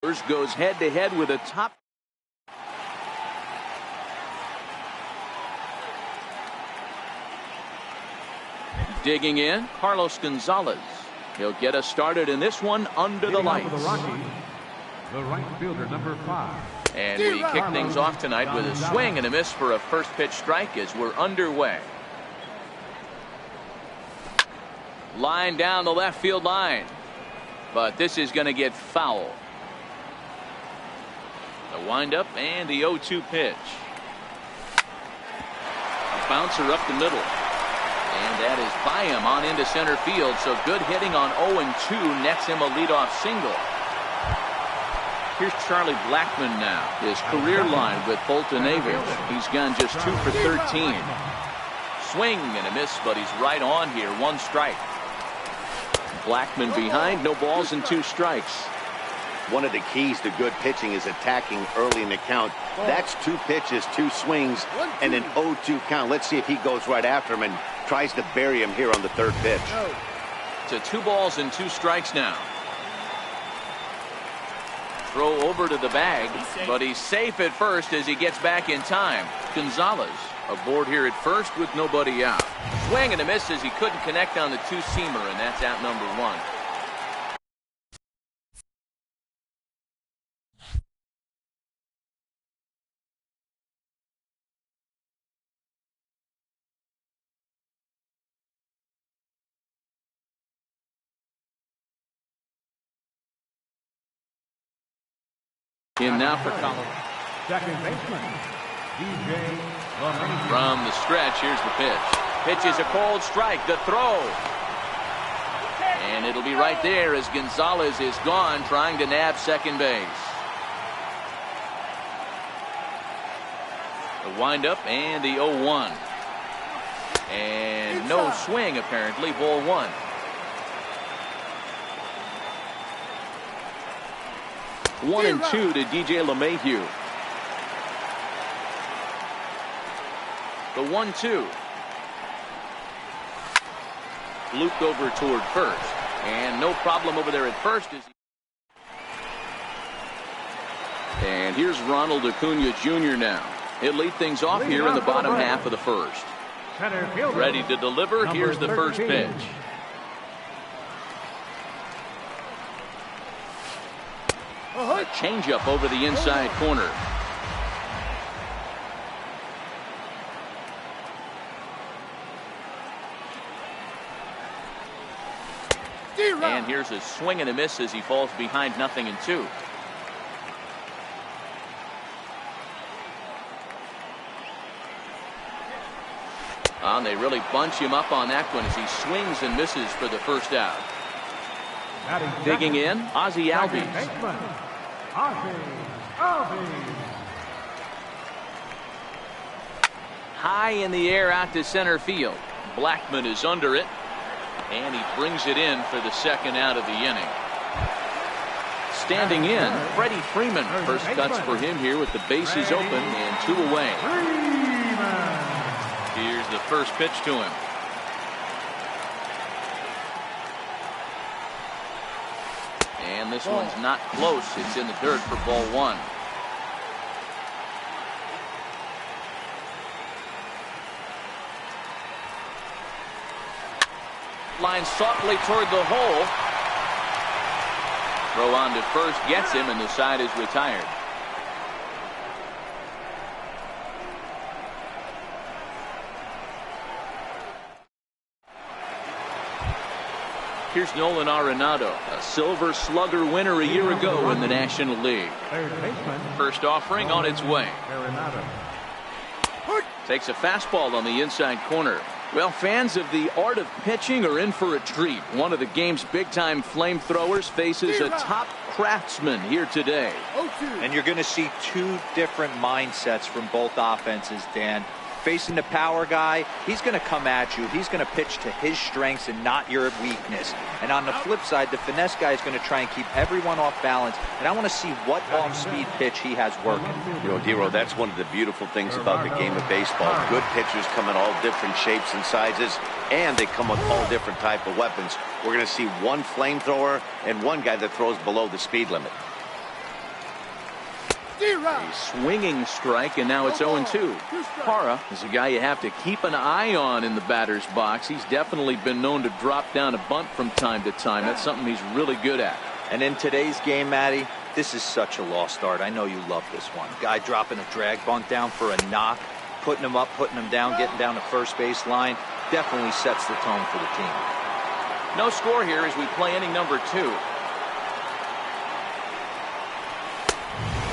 Goes head-to-head with a top. Digging in, Carlos Gonzalez. He'll get us started in this one under the lights. The right fielder, number 5. And we kick things off tonight with a swing and a miss for a first pitch strike as we're underway. Line down the left field line. But this is going to get foul. The windup and the 0-2 pitch. A bouncer up the middle. And that is by him on into center field. So good hitting on 0-2 nets him a leadoff single. Here's Charlie Blackmon now. His career line with Bolton Avies. He's gone just 2 for 13. Swing and a miss, but he's right on here. 1 strike. Blackmon behind, no balls and 2 strikes. One of the keys to good pitching is attacking early in the count. That's 2 pitches, 2 swings, and an 0-2 count. Let's see if he goes right after him and tries to bury him here on the 3rd pitch. To 2 balls and 2 strikes now. Throw over to the bag, but he's safe at first as he gets back in time. Gonzalez aboard here at first with nobody out. Swing and a miss as he couldn't connect on the 2-seamer, and that's out number 1. In now for Colorado. Second baseman, DJ. From the stretch, here's the pitch. Pitch is a cold strike. The throw. And it'll be right there as Gonzalez is gone trying to nab second base. The windup and the 0-1. And no swing apparently. Ball 1. One and 2 to DJ LeMahieu. The 1-2. Looped over toward first. And no problem over there at first. And here's Ronald Acuna Jr. now. He'll lead things off here in the bottom half of the first. Ready to deliver. Here's the first pitch. A changeup over the inside corner. And here's a swing and a miss as he falls behind 0-2. And they really bunch him up on that one as he swings and misses for the first out. Digging in, Ozzie Albies. High in the air out to center field. Blackmon is under it. And he brings it in for the second out of the inning. Standing in, Freddie Freeman. First cuts for him here with the bases open and 2 away. Here's the first pitch to him. And this one's not close. It's in the dirt for ball 1. Line softly toward the hole. Throw on to first gets him, and the side is retired. Here's Nolan Arenado, a Silver Slugger winner a year ago in the National League. First offering on its way. Takes a fastball on the inside corner. Well, fans of the art of pitching are in for a treat. One of the game's big-time flamethrowers faces a top craftsman here today. And you're going to see 2 different mindsets from both offenses, Dan. Facing the power guy, he's going to come at you. He's going to pitch to his strengths and not your weakness. And on the flip side, the finesse guy is going to try and keep everyone off balance. And I want to see what off-speed pitch he has working. You know, Dero, that's one of the beautiful things about the game of baseball. Good pitchers come in all different shapes and sizes, and they come with all different type of weapons. We're going to see one flamethrower and one guy that throws below the speed limit. A swinging strike, and now it's 0-2. Parra is a guy you have to keep an eye on in the batter's box. He's definitely been known to drop down a bunt from time to time. That's something he's really good at. And in today's game, Matty, this is such a lost art. I know you love this one. Guy dropping a drag bunt down for a knock, putting him up, putting him down, getting down the first base line. Definitely sets the tone for the team. No score here as we play inning number 2.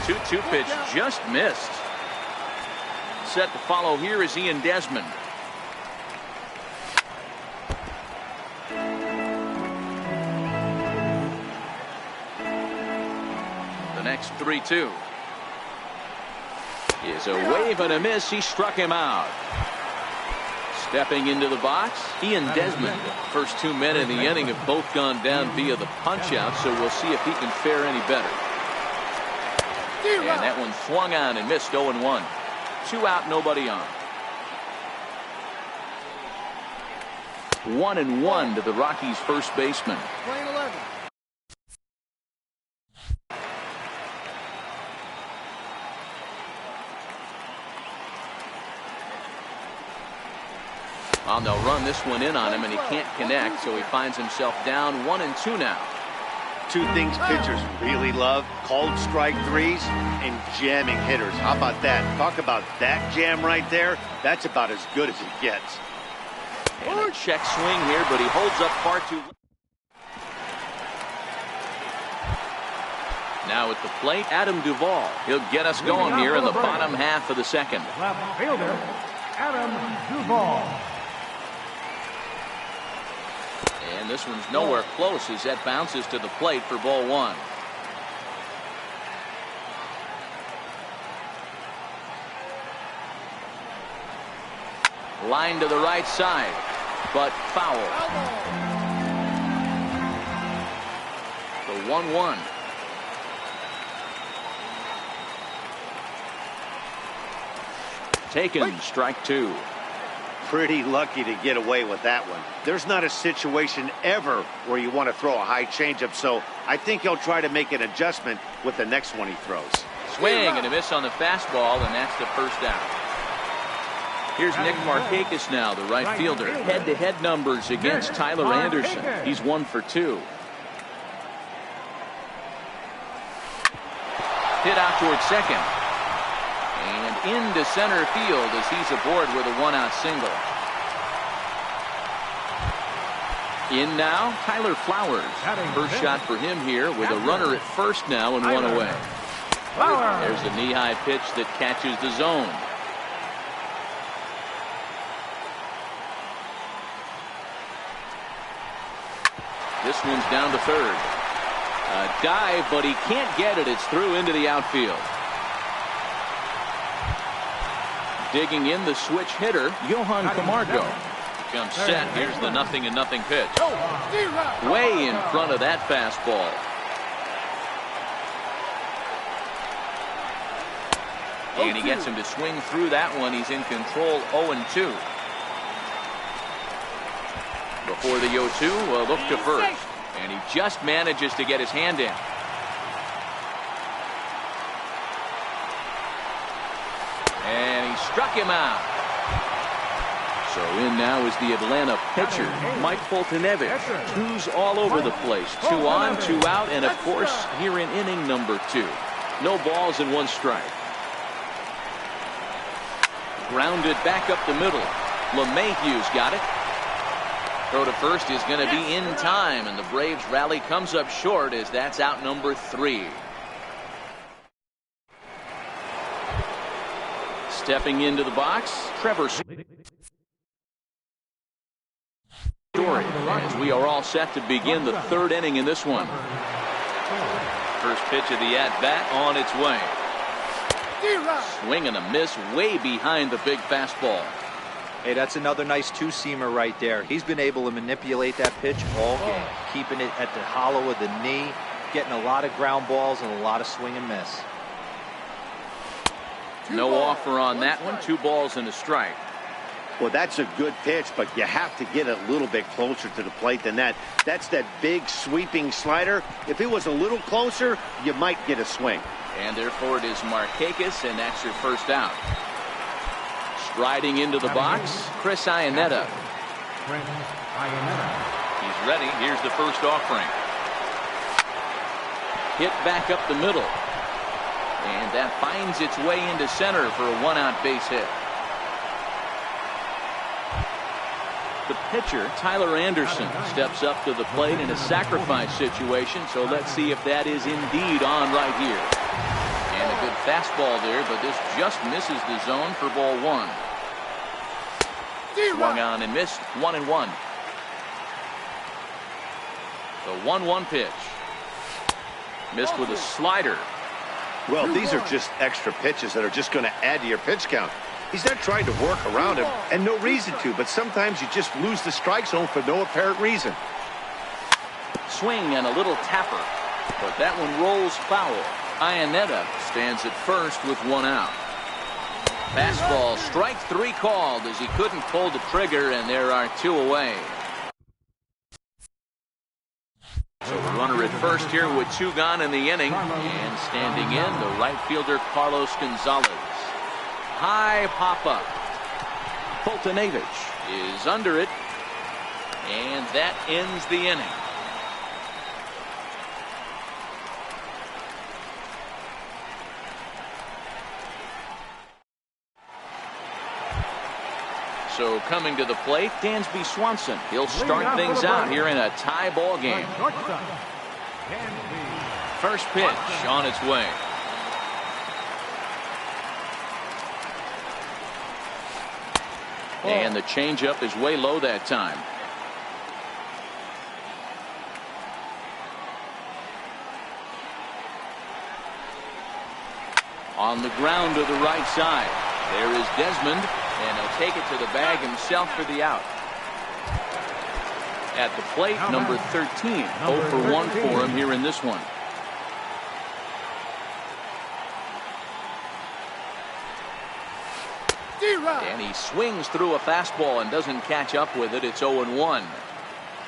2-2 pitch just missed. Set to follow here is Ian Desmond. The next 3-2 is a wave and a miss. He struck him out. Stepping into the box, Ian Desmond. First 2 men in the inning have both gone down via the punch out, so we'll see if he can fare any better. And that one swung on and missed. 0-1. 2 out, nobody on. 1-1 to the Rockies' first baseman. Playing 11. Well, they'll run this one in on him, and he can't connect, so he finds himself down 1-2 now. 2 things pitchers really love: cold strike threes and jamming hitters. How about that? Talk about that jam right there. That's about as good as it gets. And a check swing here, but he holds up far too late. Now at the plate, Adam Duvall. He'll get us going here in the bottom half of the second. Left fielder, Adam Duvall. And this one's nowhere close as that bounces to the plate for ball 1. Line to the right side, but foul. The 1-1. Taken, strike 2. Pretty lucky to get away with that one. There's not a situation ever where you want to throw a high changeup, so I think he'll try to make an adjustment with the next one he throws. Swing and a miss on the fastball, and that's the first out. Here's Nick Markakis now, the right fielder. Head-to-head numbers against Tyler Anderson. He's 1 for 2. Hit out towards second. And into center field as he's aboard with a 1-out single. In now, Tyler Flowers. First shot for him here with a runner at first now and 1 away. There's a knee-high pitch that catches the zone. This one's down to third. A dive, but he can't get it. It's through into the outfield. Digging in the switch hitter, Johan Camargo. Comes set. Here's the 0-0 pitch. Way in front of that fastball. And he gets him to swing through that one. He's in control. 0-2. Before the 0-2, a look to first. And he just manages to get his hand in. And he struck him out. So in now is the Atlanta pitcher, Mike Foltynewicz. 2s all over the place. 2 on, 2 out, and of course here in inning number 2. No balls and 1 strike. Grounded back up the middle. LeMahieu's got it. Throw to first is going to be in time, and the Braves rally comes up short as that's out number 3. Stepping into the box, Trevor Story, as we are all set to begin the 3rd inning in this one. First pitch of the at-bat on its way. Swing and a miss way behind the big fastball. Hey, that's another nice 2-seamer right there. He's been able to manipulate that pitch all game, keeping it at the hollow of the knee, getting a lot of ground balls and a lot of swing and miss. No offer on that one. 2 balls and a strike. Well, that's a good pitch, but you have to get a little bit closer to the plate than that. That's that big sweeping slider. If it was a little closer, you might get a swing. And therefore it is Markakis, and that's your first out. Striding into the box, Chris Iannetta. He's ready. Here's the first offering. Hit back up the middle. And that finds its way into center for a one-out base hit. The pitcher, Tyler Anderson, steps up to the plate in a sacrifice situation, so let's see if that is indeed on right here. And a good fastball there, but this just misses the zone for ball one. Swung on and missed, 1-1. The 1-1 pitch. Missed with a slider. Well, these are just extra pitches that are just going to add to your pitch count. He's not trying to work around him, and no reason to, but sometimes you just lose the strike zone for no apparent reason. Swing and a little tapper, but that one rolls foul. Iannetta stands at first with one out. Fastball, strike three called as he couldn't pull the trigger, and there are two away. So the runner at first here with two gone in the inning, and standing in, the right fielder Carlos Gonzalez. High pop-up. Fultonevich is under it, and that ends the inning. So coming to the plate, Dansby Swanson. He'll start things out here in a tie ball game. First pitch on its way. And the changeup is way low that time. On the ground to the right side. There is Desmond, and he'll take it to the bag himself for the out. At the plate, number 13. 0 for 1 for him here in this one. And he swings through a fastball and doesn't catch up with it. It's 0-1.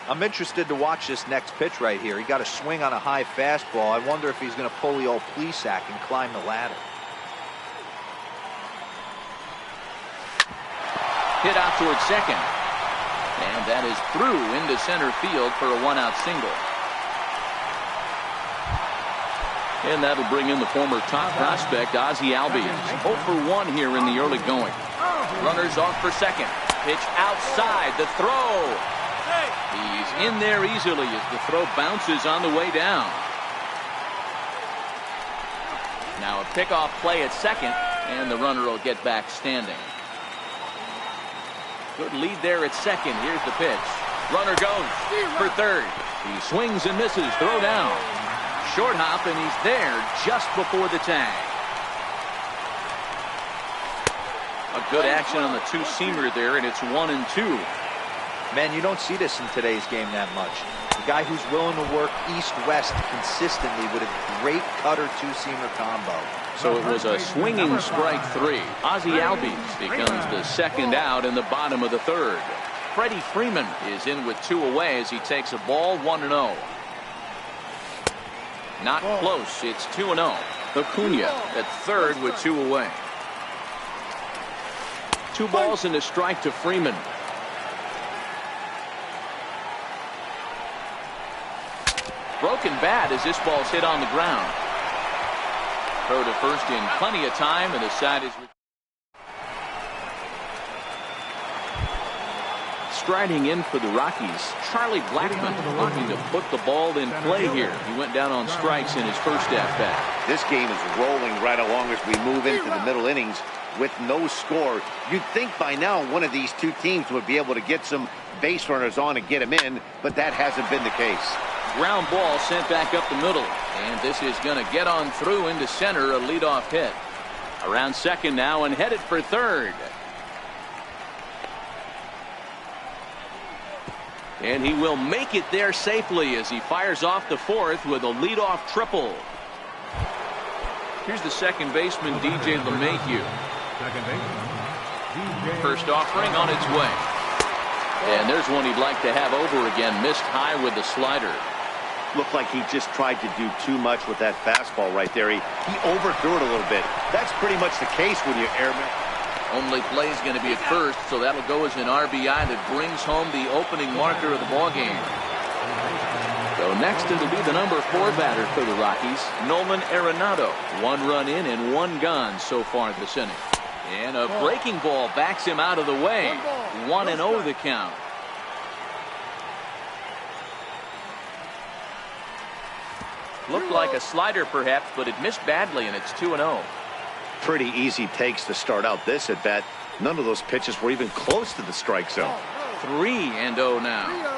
I'm interested to watch this next pitch right here. He got a swing on a high fastball. I wonder if he's going to pull the old Plesac and climb the ladder. Hit out towards second. And that is through into center field for a one-out single. And that'll bring in the former top prospect, Ozzie Albies. 0 for 1 here in the early going. Runners off for second. Pitch outside. The throw. He's in there easily as the throw bounces on the way down. Now a pickoff play at second, and the runner will get back standing. Good lead there at second. Here's the pitch. Runner goes for third. He swings and misses. Throw down. Short hop, and he's there just before the tag. A good action on the two-seamer there, and it's 1-2. Man, you don't see this in today's game that much. A guy who's willing to work east-west consistently with a great cutter two-seamer combo. So it was a swinging strike three. Ozzie Albies becomes the second out in the bottom of the third. Freddie Freeman is in with two away as he takes a ball, 1-0. Not close. It's 2-0. Acuna at third with two away. 2 balls and a strike to Freeman. Broken bat as this ball's hit on the ground. Throw to first in plenty of time, and the side is striding in for the Rockies. Charlie Blackmon looking to put the ball in play here. He went down on strikes in his first at-bat. This game is rolling right along as we move into the middle innings with no score. You'd think by now one of these two teams would be able to get some base runners on and get them in, but that hasn't been the case. Ground ball sent back up the middle, and this is going to get on through into center, a leadoff hit. Around second now and headed for third. And he will make it there safely as he fires off the fourth with a leadoff triple. Here's the second baseman, DJ LeMahieu. First offering on its way. And there's one he'd like to have over again. Missed high with the slider. Looked like he just tried to do too much with that fastball right there. He overthrew it a little bit. That's pretty much the case when you airman. Only play is going to be at first, so that'll go as an RBI that brings home the opening marker of the ballgame. So next it'll be the number 4 batter for the Rockies, Nolan Arenado. 1 run in and 1 gone so far this inning. And a breaking ball backs him out of the way. 1-0 the count. Looked like a slider perhaps, but it missed badly, and it's 2-0. Pretty easy takes to start out this at bat. None of those pitches were even close to the strike zone. 3-0 now.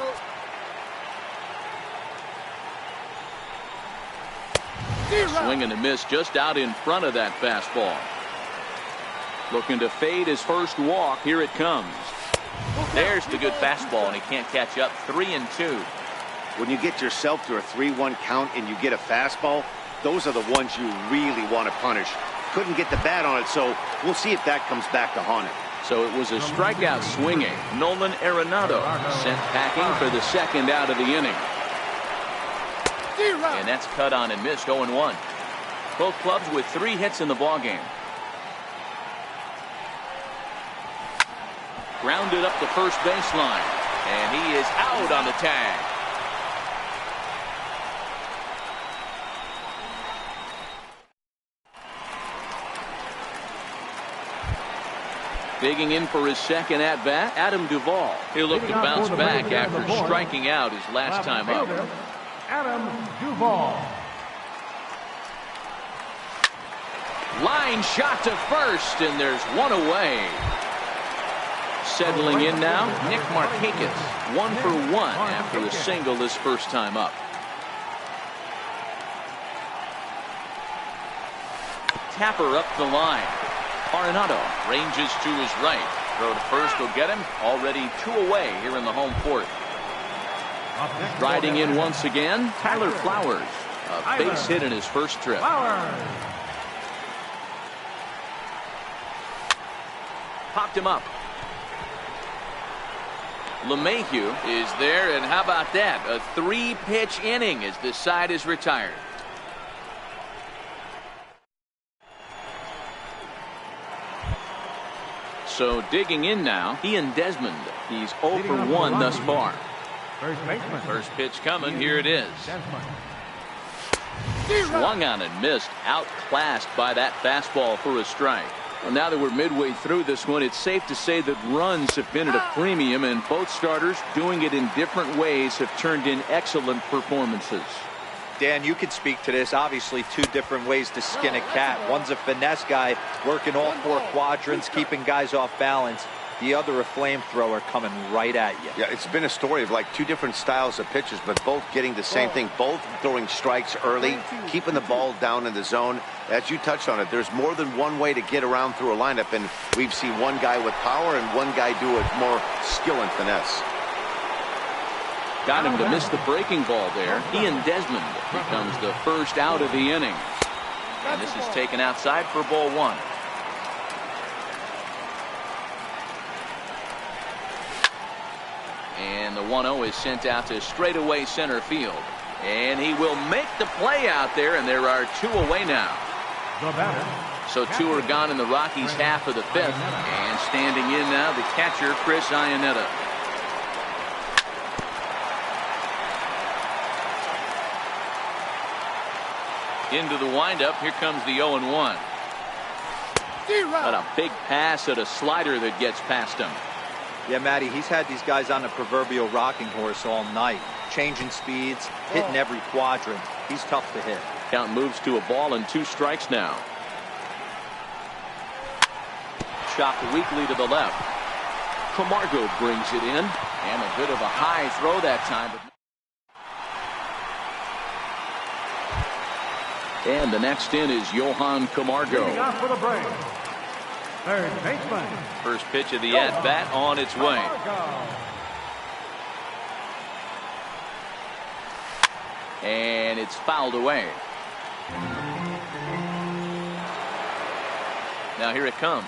Swing and a miss just out in front of that fastball. Looking to fade his first walk. Here it comes. There's the good fastball, and he can't catch up. 3-2. When you get yourself to a 3-1 count and you get a fastball, those are the ones you really want to punish. Couldn't get the bat on it, so we'll see if that comes back to haunt him. So it was a strikeout swinging. Nolan Arenado sent packing for the second out of the inning. And that's cut on and missed. 0-1. Both clubs with 3 hits in the ballgame. Grounded up the first baseline, and he is out on the tag. Digging in for his second at-bat, Adam Duvall. He'll look to bounce back after striking out his last time up. Adam Duvall. Line shot to first, and there's 1 away. Settling in now, Nick Markakis. 1 for 1 after a single this first time up. Tapper up the line. Arenado ranges to his right. Throw to first will get him. Already 2 away here in the home fourth. Riding in once again, Tyler Flowers. A base hit in his first trip. Popped him up. LeMahieu is there, and how about that? A 3-pitch inning as this side is retired. So digging in now, Ian Desmond. He's 0 for 1 thus far. First pitch coming. Here it is. Swung on and missed. Outclassed by that fastball for a strike. Well, now that we're midway through this one, it's safe to say that runs have been at a premium, and both starters, doing it in different ways, have turned in excellent performances. Dan, you could speak to this. Obviously, 2 different ways to skin a cat. One's a finesse guy working all 4 quadrants, keeping guys off balance. The other a flamethrower coming right at you. Yeah, it's been a story of like 2 different styles of pitches, but both getting the same thing. Both throwing strikes early, keeping the ball down in the zone. As you touched on it, there's more than one way to get around through a lineup, and we've seen one guy with power and one guy do it more skill and finesse. Got him to miss the breaking ball there. Ian Desmond becomes the first out of the inning. And this is taken outside for ball 1. And the 1-0 is sent out to straightaway center field. And he will make the play out there, and there are 2 away now. So 2 are gone in the Rockies' half of the 5th. And standing in now, the catcher, Chris Iannetta. Into the windup. Here comes the 0-1. But a big pass at a slider that gets past him. Yeah, Matty, he's had these guys on the proverbial rocking horse all night. Changing speeds, hitting every quadrant. He's tough to hit. Count moves to a ball and 2 strikes now. Chopped weakly to the left. Camargo brings it in. And a bit of a high throw that time. And the next in is Johan Camargo. Third baseman. First pitch of the at-bat on its way. And it's fouled away. Now here it comes.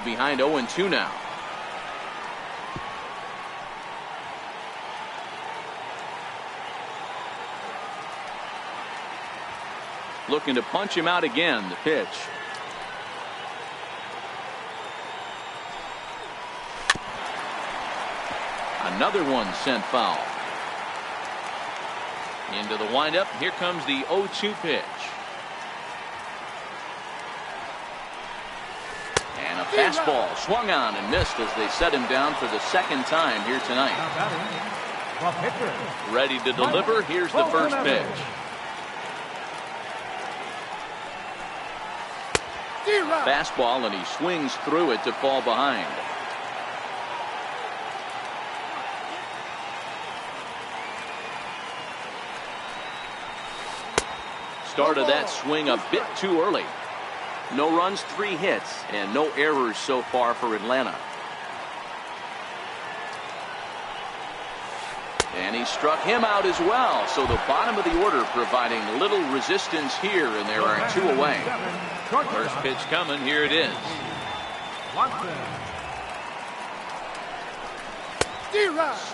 Behind 0-2 now. Looking to punch him out again. The pitch. Another one sent foul. Into the windup. Here comes the 0-2 pitch. And a fastball swung on and missed as they set him down for the second time here tonight. Ready to deliver. Here's the first pitch. Fastball, and he swings through it to fall behind. Started that swing a bit too early. No runs, 3 hits, and no errors so far for Atlanta. And he struck him out as well. So the bottom of the order providing little resistance here, and there are 2 away. First pitch coming. Here it is.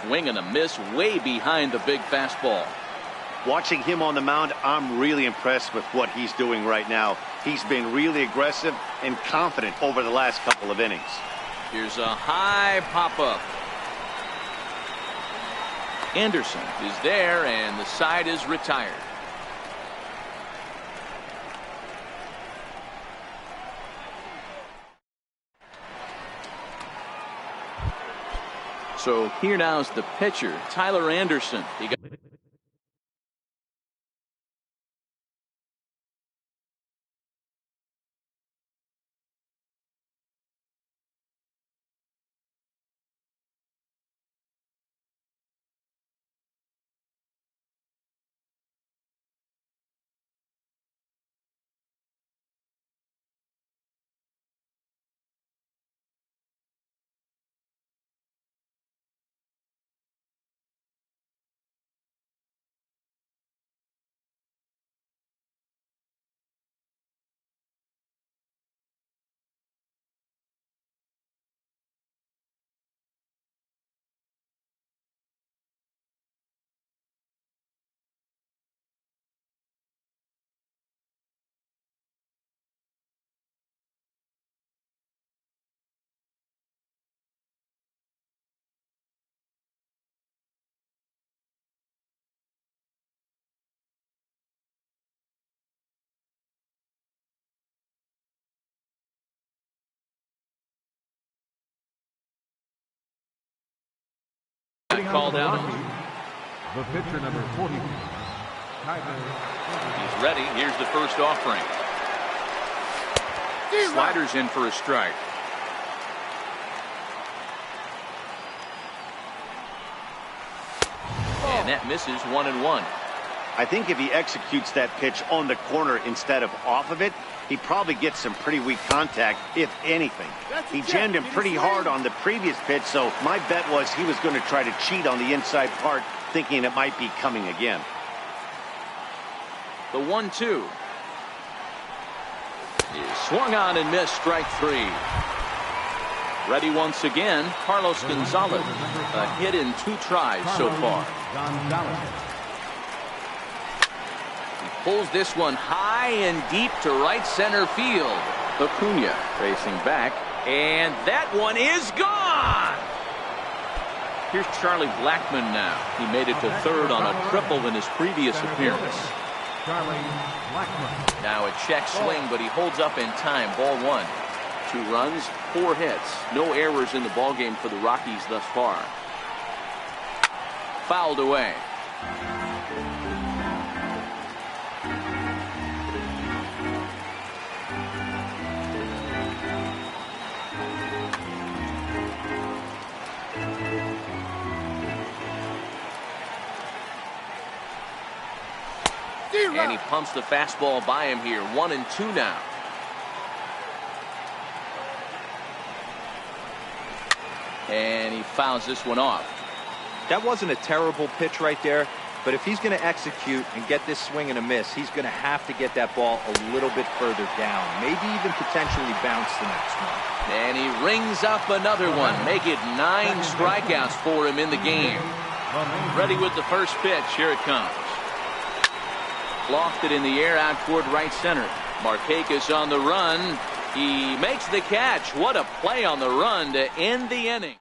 Swing and a miss way behind the big fastball. Watching him on the mound, I'm really impressed with what he's doing right now. He's been really aggressive and confident over the last couple of innings. Here's a high pop-up. Anderson is there, and the side is retired. So here now is the pitcher, Tyler Anderson. He got called out. The pitcher number 40. He's ready. Here's the first offering. Sliders in for a strike. And that misses 1-1. I think if he executes that pitch on the corner instead of off of it, he probably gets some pretty weak contact, if anything. He jammed him pretty hard on the previous pitch, so my bet was he was going to try to cheat on the inside part, thinking it might be coming again. The 1-2 is swung on and missed. Strike 3. Ready once again, Carlos Gonzalez. A hit in 2 tries so far. Pulls this one high and deep to right center field. Acuna racing back, and that one is gone. Here's Charlie Blackmon now. He made it to third on a triple in his previous appearance. Now a check swing, but he holds up in time. Ball 1. 2 runs, 4 hits. No errors in the ballgame for the Rockies thus far. Fouled away. And he pumps the fastball by him here. 1-2 now. And he fouls this one off. That wasn't a terrible pitch right there, but if he's going to execute and get this swing and a miss, he's going to have to get that ball a little bit further down, maybe even potentially bounce the next one. And he rings up another one. Make it 9 strikeouts for him in the game. Ready with the first pitch. Here it comes. Lofted in the air out toward right center. Markakis on the run. He makes the catch. What a play on the run to end the inning.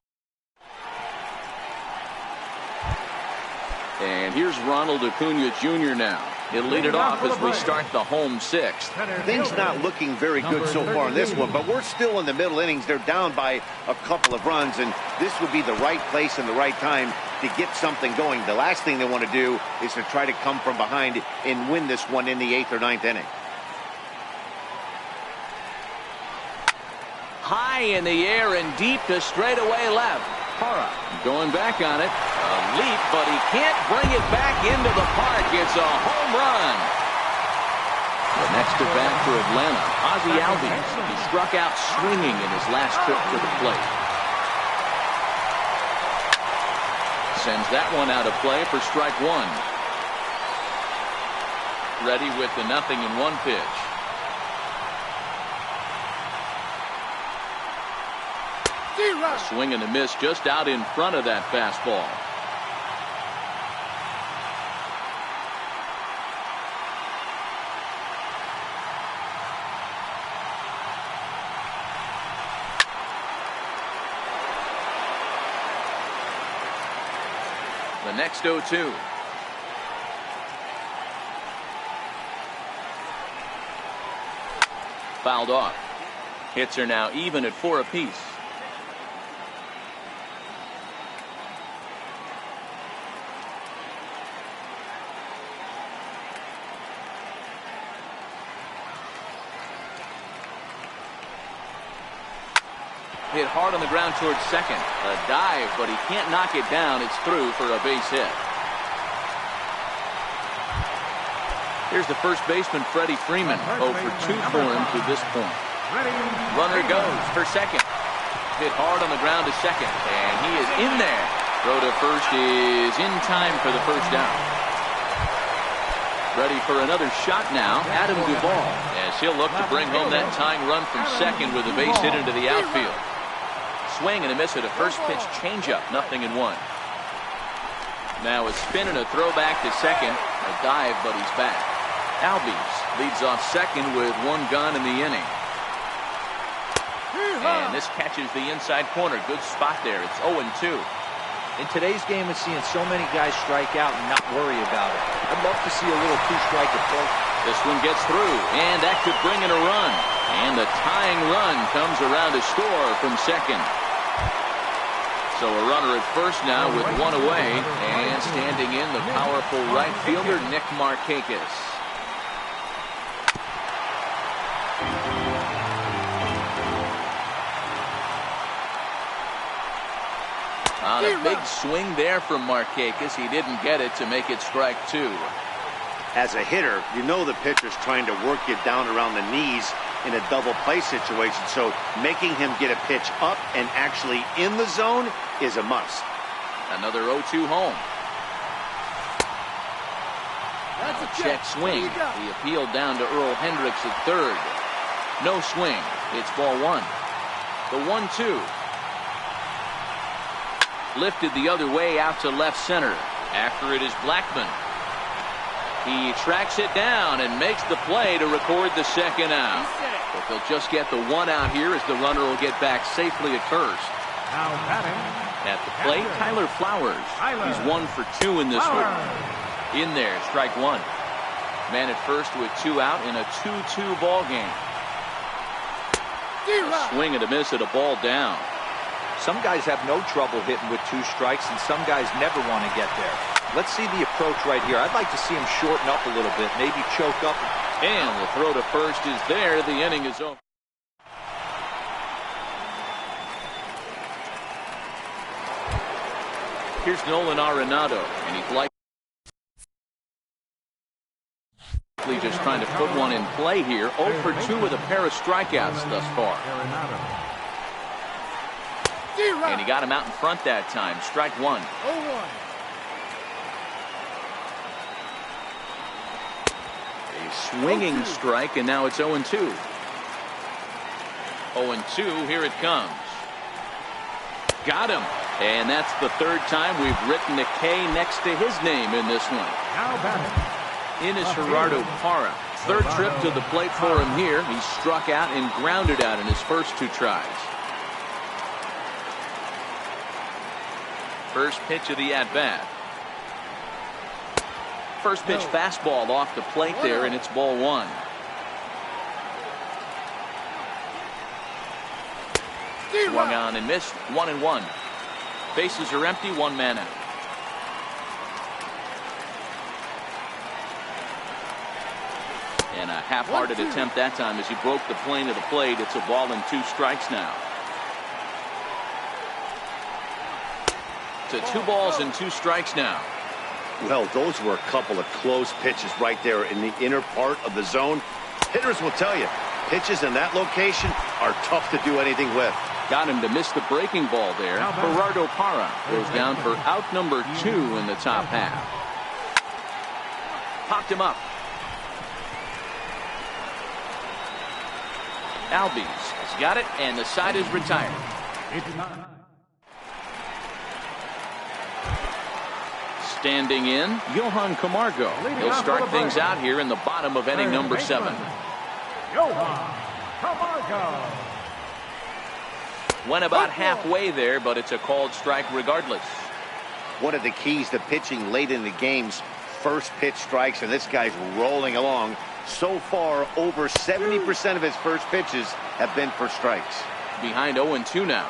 And here's Ronald Acuna Jr. now. He'll lead it off as we start the home sixth. Things not looking very good so far in this one, but we're still in the middle innings. They're down by a couple of runs, and this would be the right place and the right time to get something going. The last thing they want to do is to try to come from behind and win this one in the 8th or 9th inning. High in the air and deep to straightaway left. Parra going back on it. A leap, but he can't bring it back into the park. It's a home run. The next at bat for Atlanta, Ozzie Albies. He struck out swinging in his last trip to the plate. Sends that one out of play for strike one. Ready with the 0-1 pitch. A swing and a miss just out in front of that fastball. The next 0-2. Fouled off. Hits are now even at 4 apiece. Hit hard on the ground towards second. A dive, but he can't knock it down. It's through for a base hit. Here's the first baseman, Freddie Freeman. 0 for 2 for him to this point. Runner goes for second. Hit hard on the ground to second, and he is in there. Throw to first is in time for the first down. Ready for another shot now, Adam Duvall, as he'll look to bring home that tying run from second with a base hit into the outfield. Swing and a miss at a first pitch changeup, 0-1. Now a spin and a throw back to second. A dive, but he's back. Albies leads off second with 1 gone in the inning. And this catches the inside corner. Good spot there. It's 0-2. In today's game, it's seeing so many guys strike out and not worry about it. I'd love to see a little two-strike approach. This one gets through, and that could bring in a run. And the tying run comes around to score from second. So a runner at first now with 1 away, and standing in the powerful right fielder, Nick Markakis. On a big swing there from Markakis. He didn't get it to make it strike 2. As a hitter, you know the pitcher's trying to work you down around the knees in a double play situation, so making him get a pitch up and actually in the zone is a must. Another 0-2 home. That's a check swing. He appealed down to Earl Hendricks at third. No swing. It's ball 1. The 1-2. Lifted the other way out to left center. After it is Blackmon. He tracks it down and makes the play to record the second out. But they'll just get the 1 out here as the runner will get back safely at first. Now batting. At the plate, Tyler Flowers. He's 1 for 2 in this one. In there, strike 1. Man at first with 2 out in a 2-2 ball game. A swing and a miss at a ball down. Some guys have no trouble hitting with 2 strikes, and some guys never want to get there. Let's see the approach right here. I'd like to see him shorten up a little bit, maybe choke up. And the throw to first is there. The inning is over. Here's Nolan Arenado, and he's likely just trying to put one in play here. 0 for 2 with a pair of strikeouts thus far. And he got him out in front that time. Strike 1. 0-1. A swinging strike, and now it's 0-2. 0-2, here it comes. Got him. And that's the 3rd time we've written a K next to his name in this one. Now batting. In is Gerardo Parra. Third trip to the plate for him here. He struck out and grounded out in his first 2 tries. First pitch of the at-bat. First pitch fastball off the plate there, and it's ball 1. Swung on and missed. 1-1. Bases are empty. 1 man out. And a half-hearted attempt that time as he broke the plane of the plate. It's a ball and 2 strikes now. To 2 balls and 2 strikes now. Well, those were a couple of close pitches right there in the inner part of the zone. Hitters will tell you, pitches in that location are tough to do anything with. Got him to miss the breaking ball there. Gerardo Parra goes down for out number 2 in the top half. Popped him up. Albies has got it, and the side is retired. Standing in, Johan Camargo. He'll start things out here in the bottom of inning number 7. Johan Camargo. Went about halfway there, but it's a called strike regardless. One of the keys to pitching late in the game's first pitch strikes, and this guy's rolling along. So far, over 70% of his first pitches have been for strikes. Behind 0-2 now.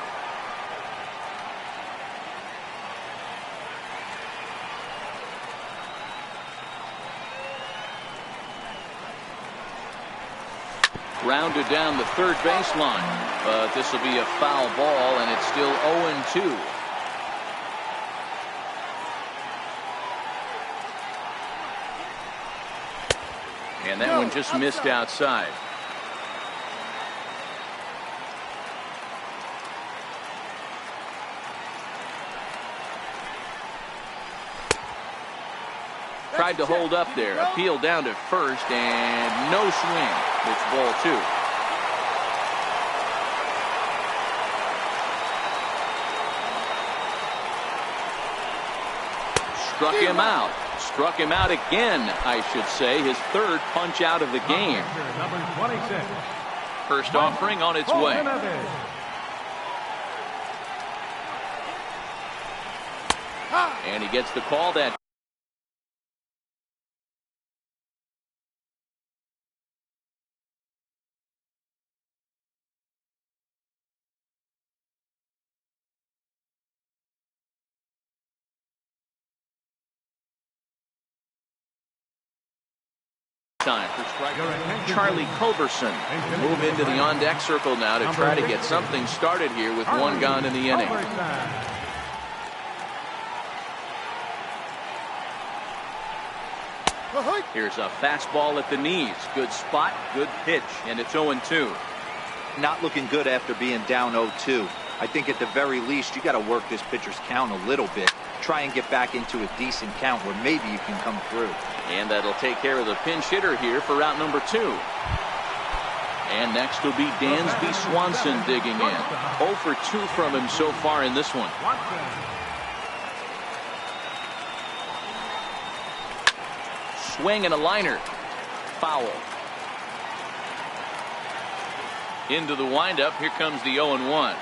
Grounded down the third baseline, but this will be a foul ball, and it's still 0-2. And that one just missed outside. Tried to hold up there. Appeal down to first, and no swing. It's ball 2. Struck him out. Struck him out again, I should say. His 3rd punch out of the game. Number 26. First offering on its way. And he gets the call that. Time for strike. Charlie Culberson will move into the on-deck circle now to try to get something started here with 1 gone in the inning. Here's a fastball at the knees. Good spot, good pitch, and it's 0-2. Not looking good after being down 0-2. I think at the very least you got to work this pitcher's count a little bit. Try and get back into a decent count where maybe you can come through. And that'll take care of the pinch hitter here for out number 2. And next will be Dansby Swanson digging in. 0 for 2 from him so far in this one. Swing and a liner. Foul. Into the windup. Here comes the 0-1.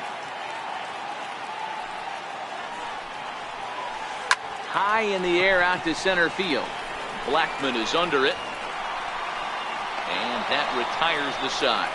High in the air out to center field. Blackman is under it. And that retires the side.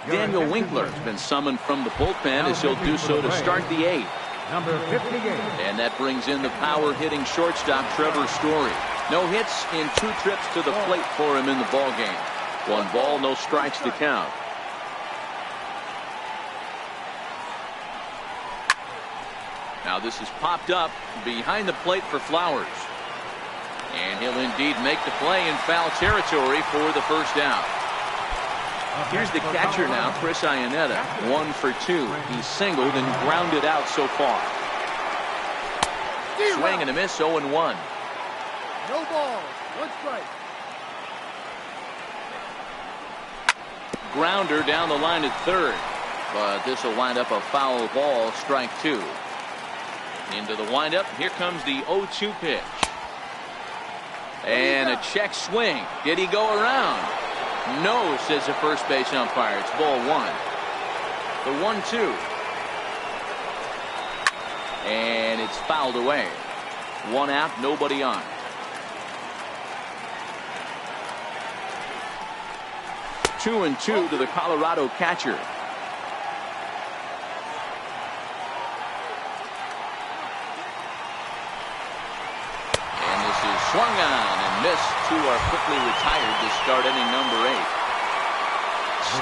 Daniel Winkler has been summoned from the bullpen as he'll do so to start the 8th. Number 58. And that brings in the power-hitting shortstop Trevor Story. No hits in 2 trips to the plate for him in the ballgame. 1 ball, no strikes to count. Now this is popped up behind the plate for Flowers. And he'll indeed make the play in foul territory for the first out. Here's the catcher now, Chris Iannetta. 1 for 2. He's singled and grounded out so far. Swing and a miss, 0-1. No ball, 1 strike. grounder down the line at third. But this will wind up a foul ball, strike two. Into the windup. Here comes the 0-2 pitch. And a check swing. Did he go around? No, says the first base umpire. It's ball one. The 1-2. And it's fouled away. One out, nobody on. Two and two to the Colorado catcher. And this is swung on and missed. Two are quickly retired to start inning number 8.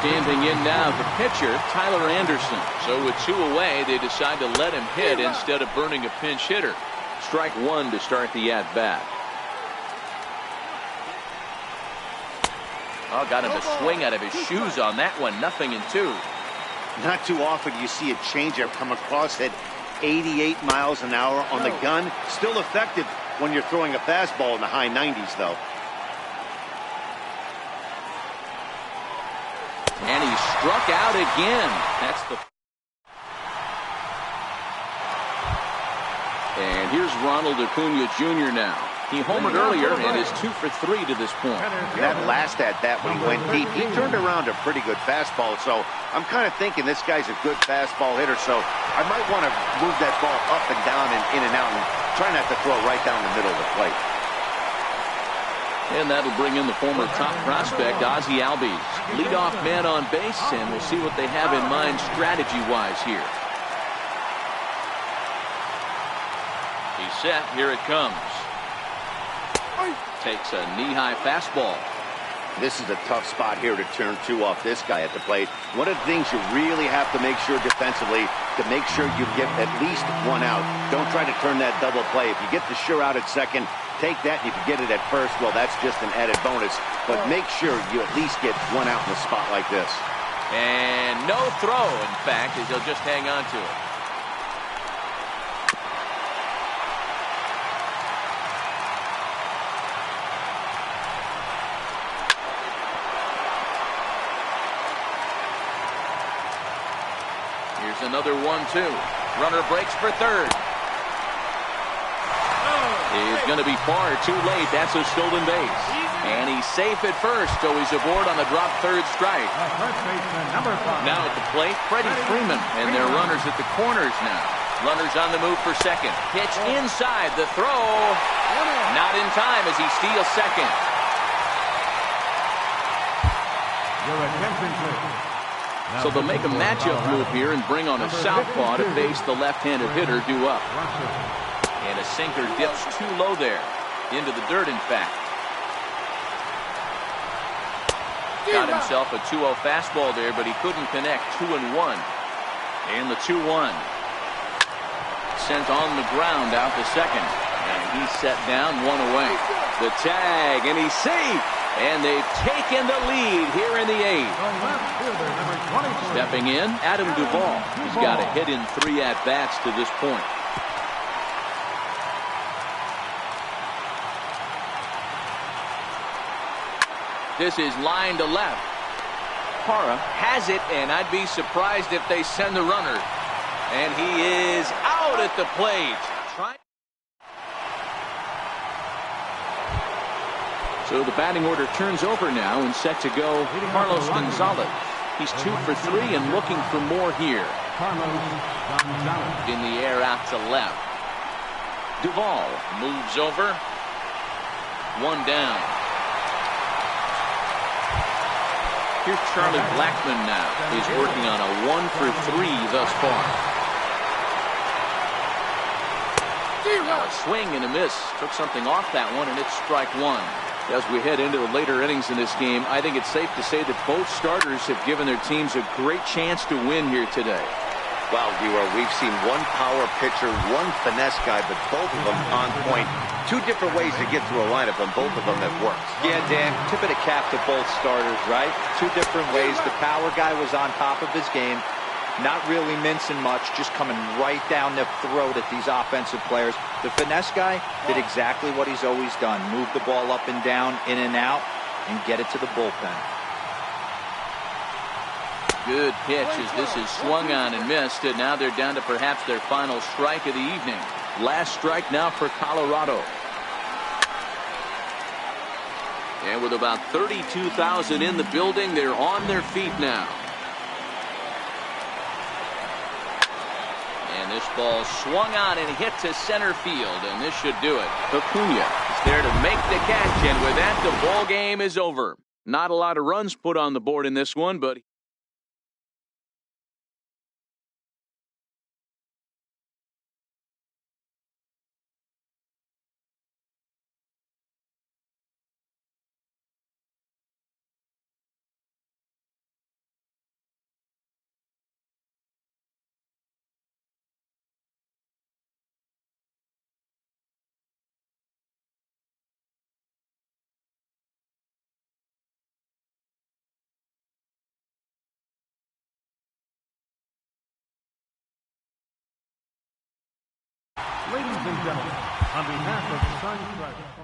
Standing in now, the pitcher, Tyler Anderson. So with 2 away, they decide to let him hit instead of burning a pinch hitter. Strike one to start the at-bat. Oh, got him a swing out of his shoes on that one. 0-2. Not too often you see a changeup come across at 88 miles an hour on the gun. Still effective when you're throwing a fastball in the high 90s, though. And he struck out again. That's the. And here's Ronald Acuna Jr. now. He homered earlier and is 2 for 3 to this point. That last at bat when he went deep, he turned around a pretty good fastball. So I'm kind of thinking this guy's a good fastball hitter. So I might want to move that ball up and down and in and out and try not to throw right down the middle of the plate. And that'll bring in the former top prospect, Ozzie Albies. Leadoff man on base, and we'll see what they have in mind strategy-wise here. He's set. Here it comes. Takes a knee-high fastball. This is a tough spot here to turn 2 off this guy at the plate. One of the things you really have to make sure defensively to make sure you get at least 1 out. Don't try to turn that double play. If you get the sure out at second, take that. If you get it at first, well, that's just an added bonus. But make sure you at least get 1 out in a spot like this. And no throw, in fact, as he'll just hang on to it. Here's another 1-2. Runner breaks for third. He's going to be far too late. That's a stolen base. And he's safe at first, so he's aboard on the drop third strike. Now at the plate, Freddie Freeman, and their runners at the corners now. Runners on the move for second. Pitch inside. The throw. Not in time as he steals second. Your attention, please. So they'll make a matchup move here and bring on a southpaw to face the left-handed hitter due up. And a sinker dips too low there. Into the dirt, in fact. Got himself a 2-0 fastball there, but he couldn't connect. 2-1. And the 2-1. Sent on the ground out to second. And he's set down, 1 away. The tag, and he's safe. And they've taken the lead here in the 8th. Stepping in, Adam Duvall. He's got a hit in 3 at-bats to this point. This is line to left. Parra has it, and I'd be surprised if they send the runner. And he is out at the plate. So the batting order turns over now, and set to go Carlos Gonzalez. He's 2 for 3 and looking for more here. In the air out to left. Duvall moves over. 1 down. Here's Charlie Blackmon now. He's working on a 1 for 3 thus far. Now a swing and a miss. Took something off that one, and it's strike 1. As we head into the later innings in this game, I think it's safe to say that both starters have given their teams a great chance to win here today. Wow, we've seen one power pitcher, one finesse guy, but both of them on point. 2 different ways to get through a lineup, and both of them have worked. Yeah, Dan, tip of the cap to both starters, right? 2 different ways. The power guy was on top of his game. Not really mincing much, just coming right down the throat at these offensive players. The finesse guy did exactly what he's always done. Move the ball up and down, in and out, and get it to the bullpen. Good pitch as this is swung on and missed, and now they're down to perhaps their final strike of the evening. Last strike now for Colorado. And with about 32,000 in the building, they're on their feet now. And this ball swung on and hit to center field, and this should do it. Acuna is there to make the catch, and with that, the ball game is over. Not a lot of runs put on the board in this one, but Ladies and gentlemen, on behalf of Sunrise.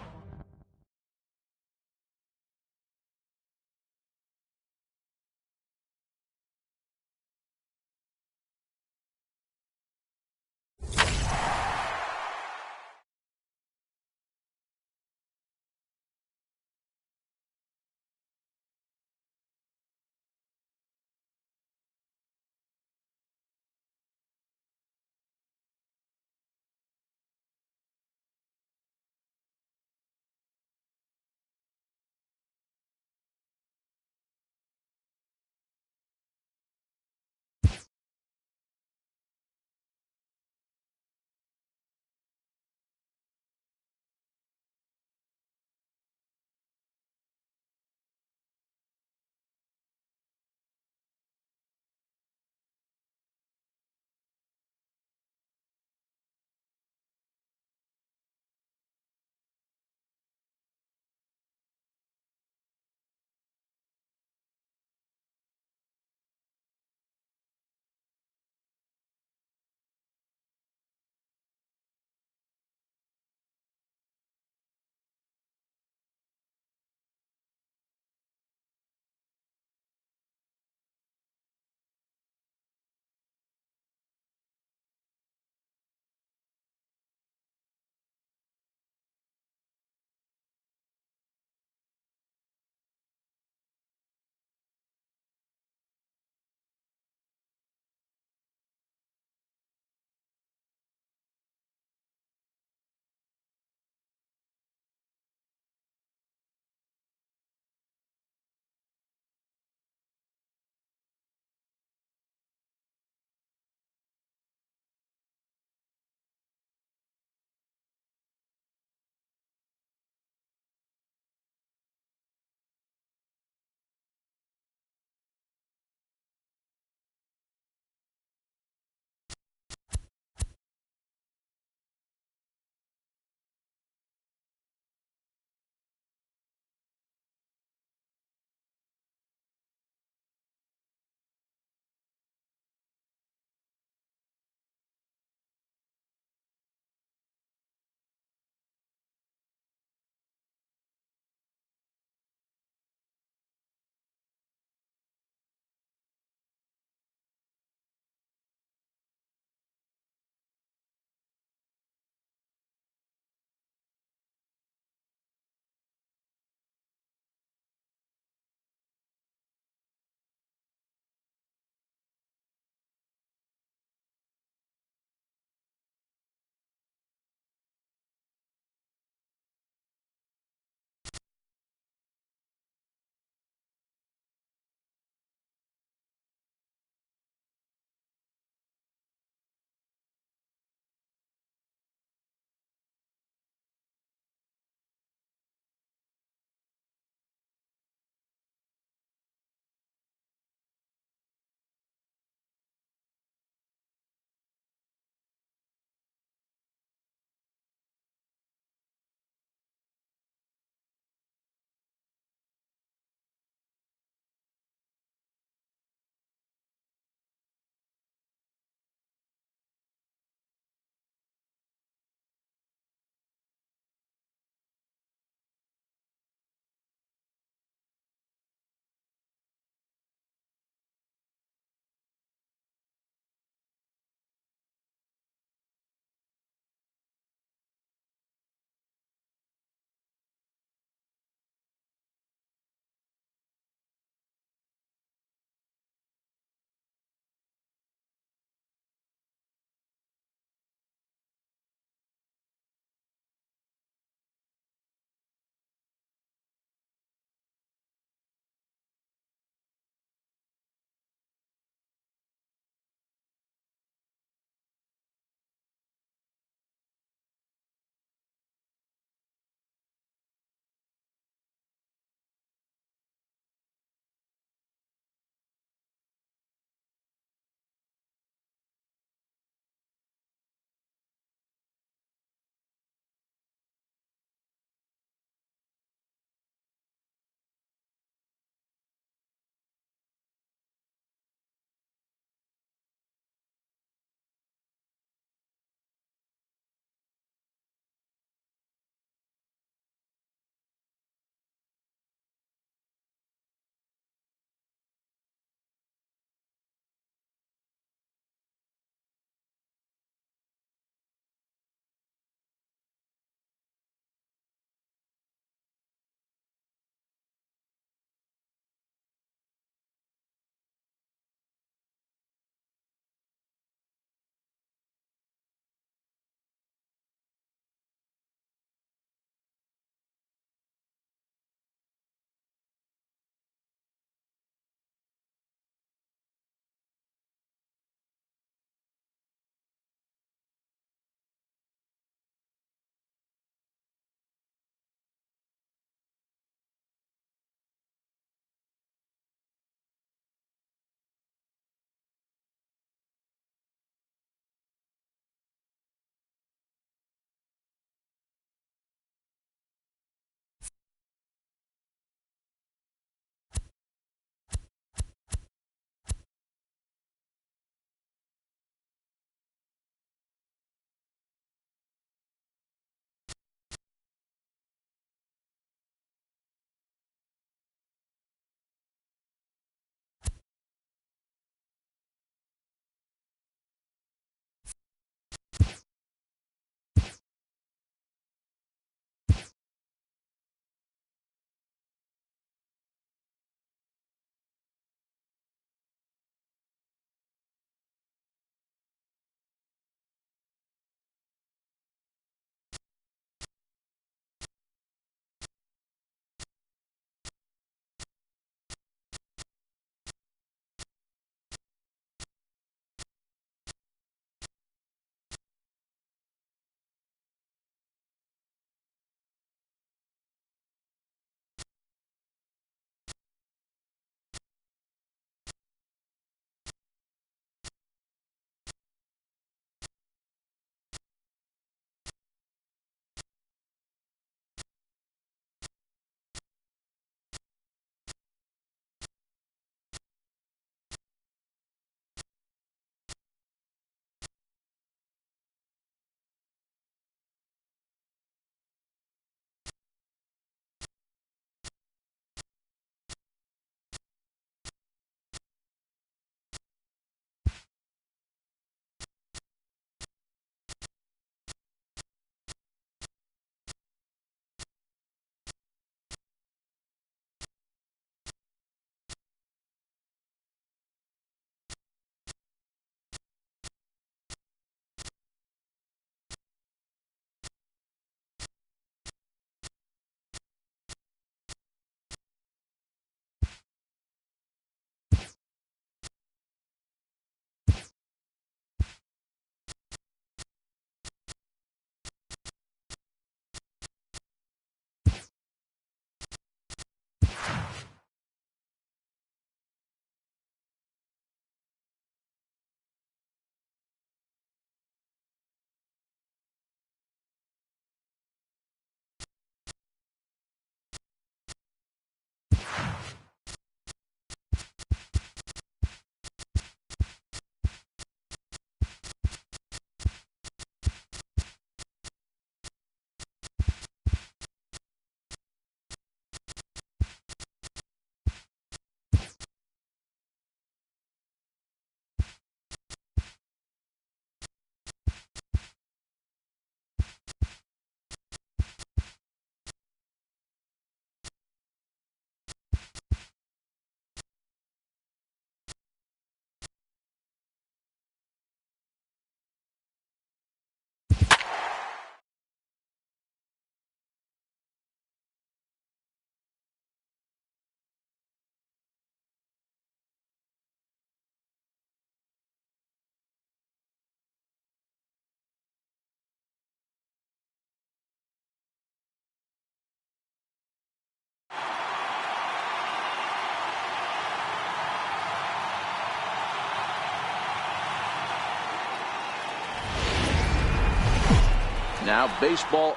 now. Baseball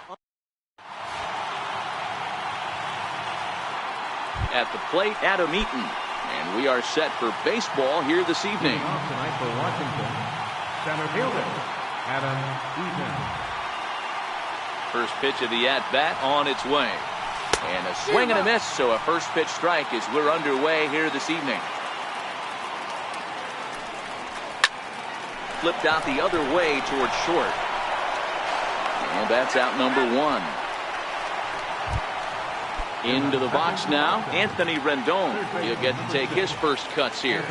at the plate, Adam Eaton. And we are set for baseball here this evening. Tonight for Washington, center fielder, Adam Eaton. First pitch of the at-bat on its way. And a swing and a miss, so a first pitch strike as we're underway here this evening. Flipped out the other way towards short. And that's out number one. Into the box now, Anthony Rendon. He'll get to take his first cuts here.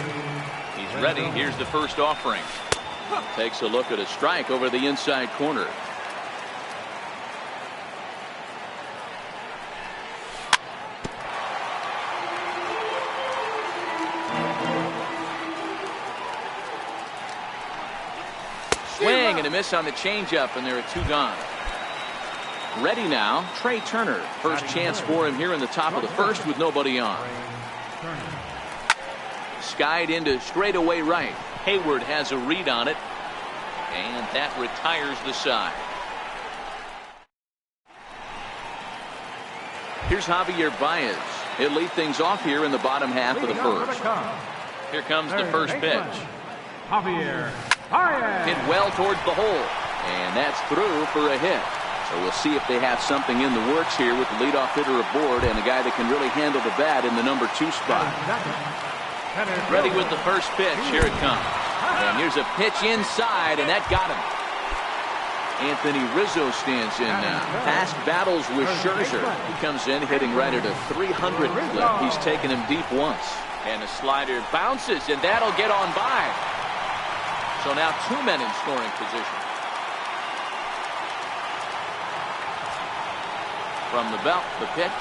He's ready. Here's the first offering. Takes a look at a strike over the inside corner. Swing and a miss on the changeup, and there are two gone. Ready now, Trey Turner. First chance for him here in the top of the first with nobody on. Skied into straightaway right. Hayward has a read on it, and that retires the side. Here's Javier Baez. He'll lead things off here in the bottom half of the first. Here comes the first pitch. Javier Baez. Hit well towards the hole, and that's through for a hit. So we'll see if they have something in the works here with the leadoff hitter aboard and a guy that can really handle the bat in the number 2 spot. Ready with the first pitch. Here it comes. And here's a pitch inside, and that got him. Anthony Rizzo stands in now. Past battles with Scherzer. He comes in hitting right at a 300 clip. He's taken him deep once. And the slider bounces, and that'll get on by. So now 2 men in scoring position. From the belt, the pitch.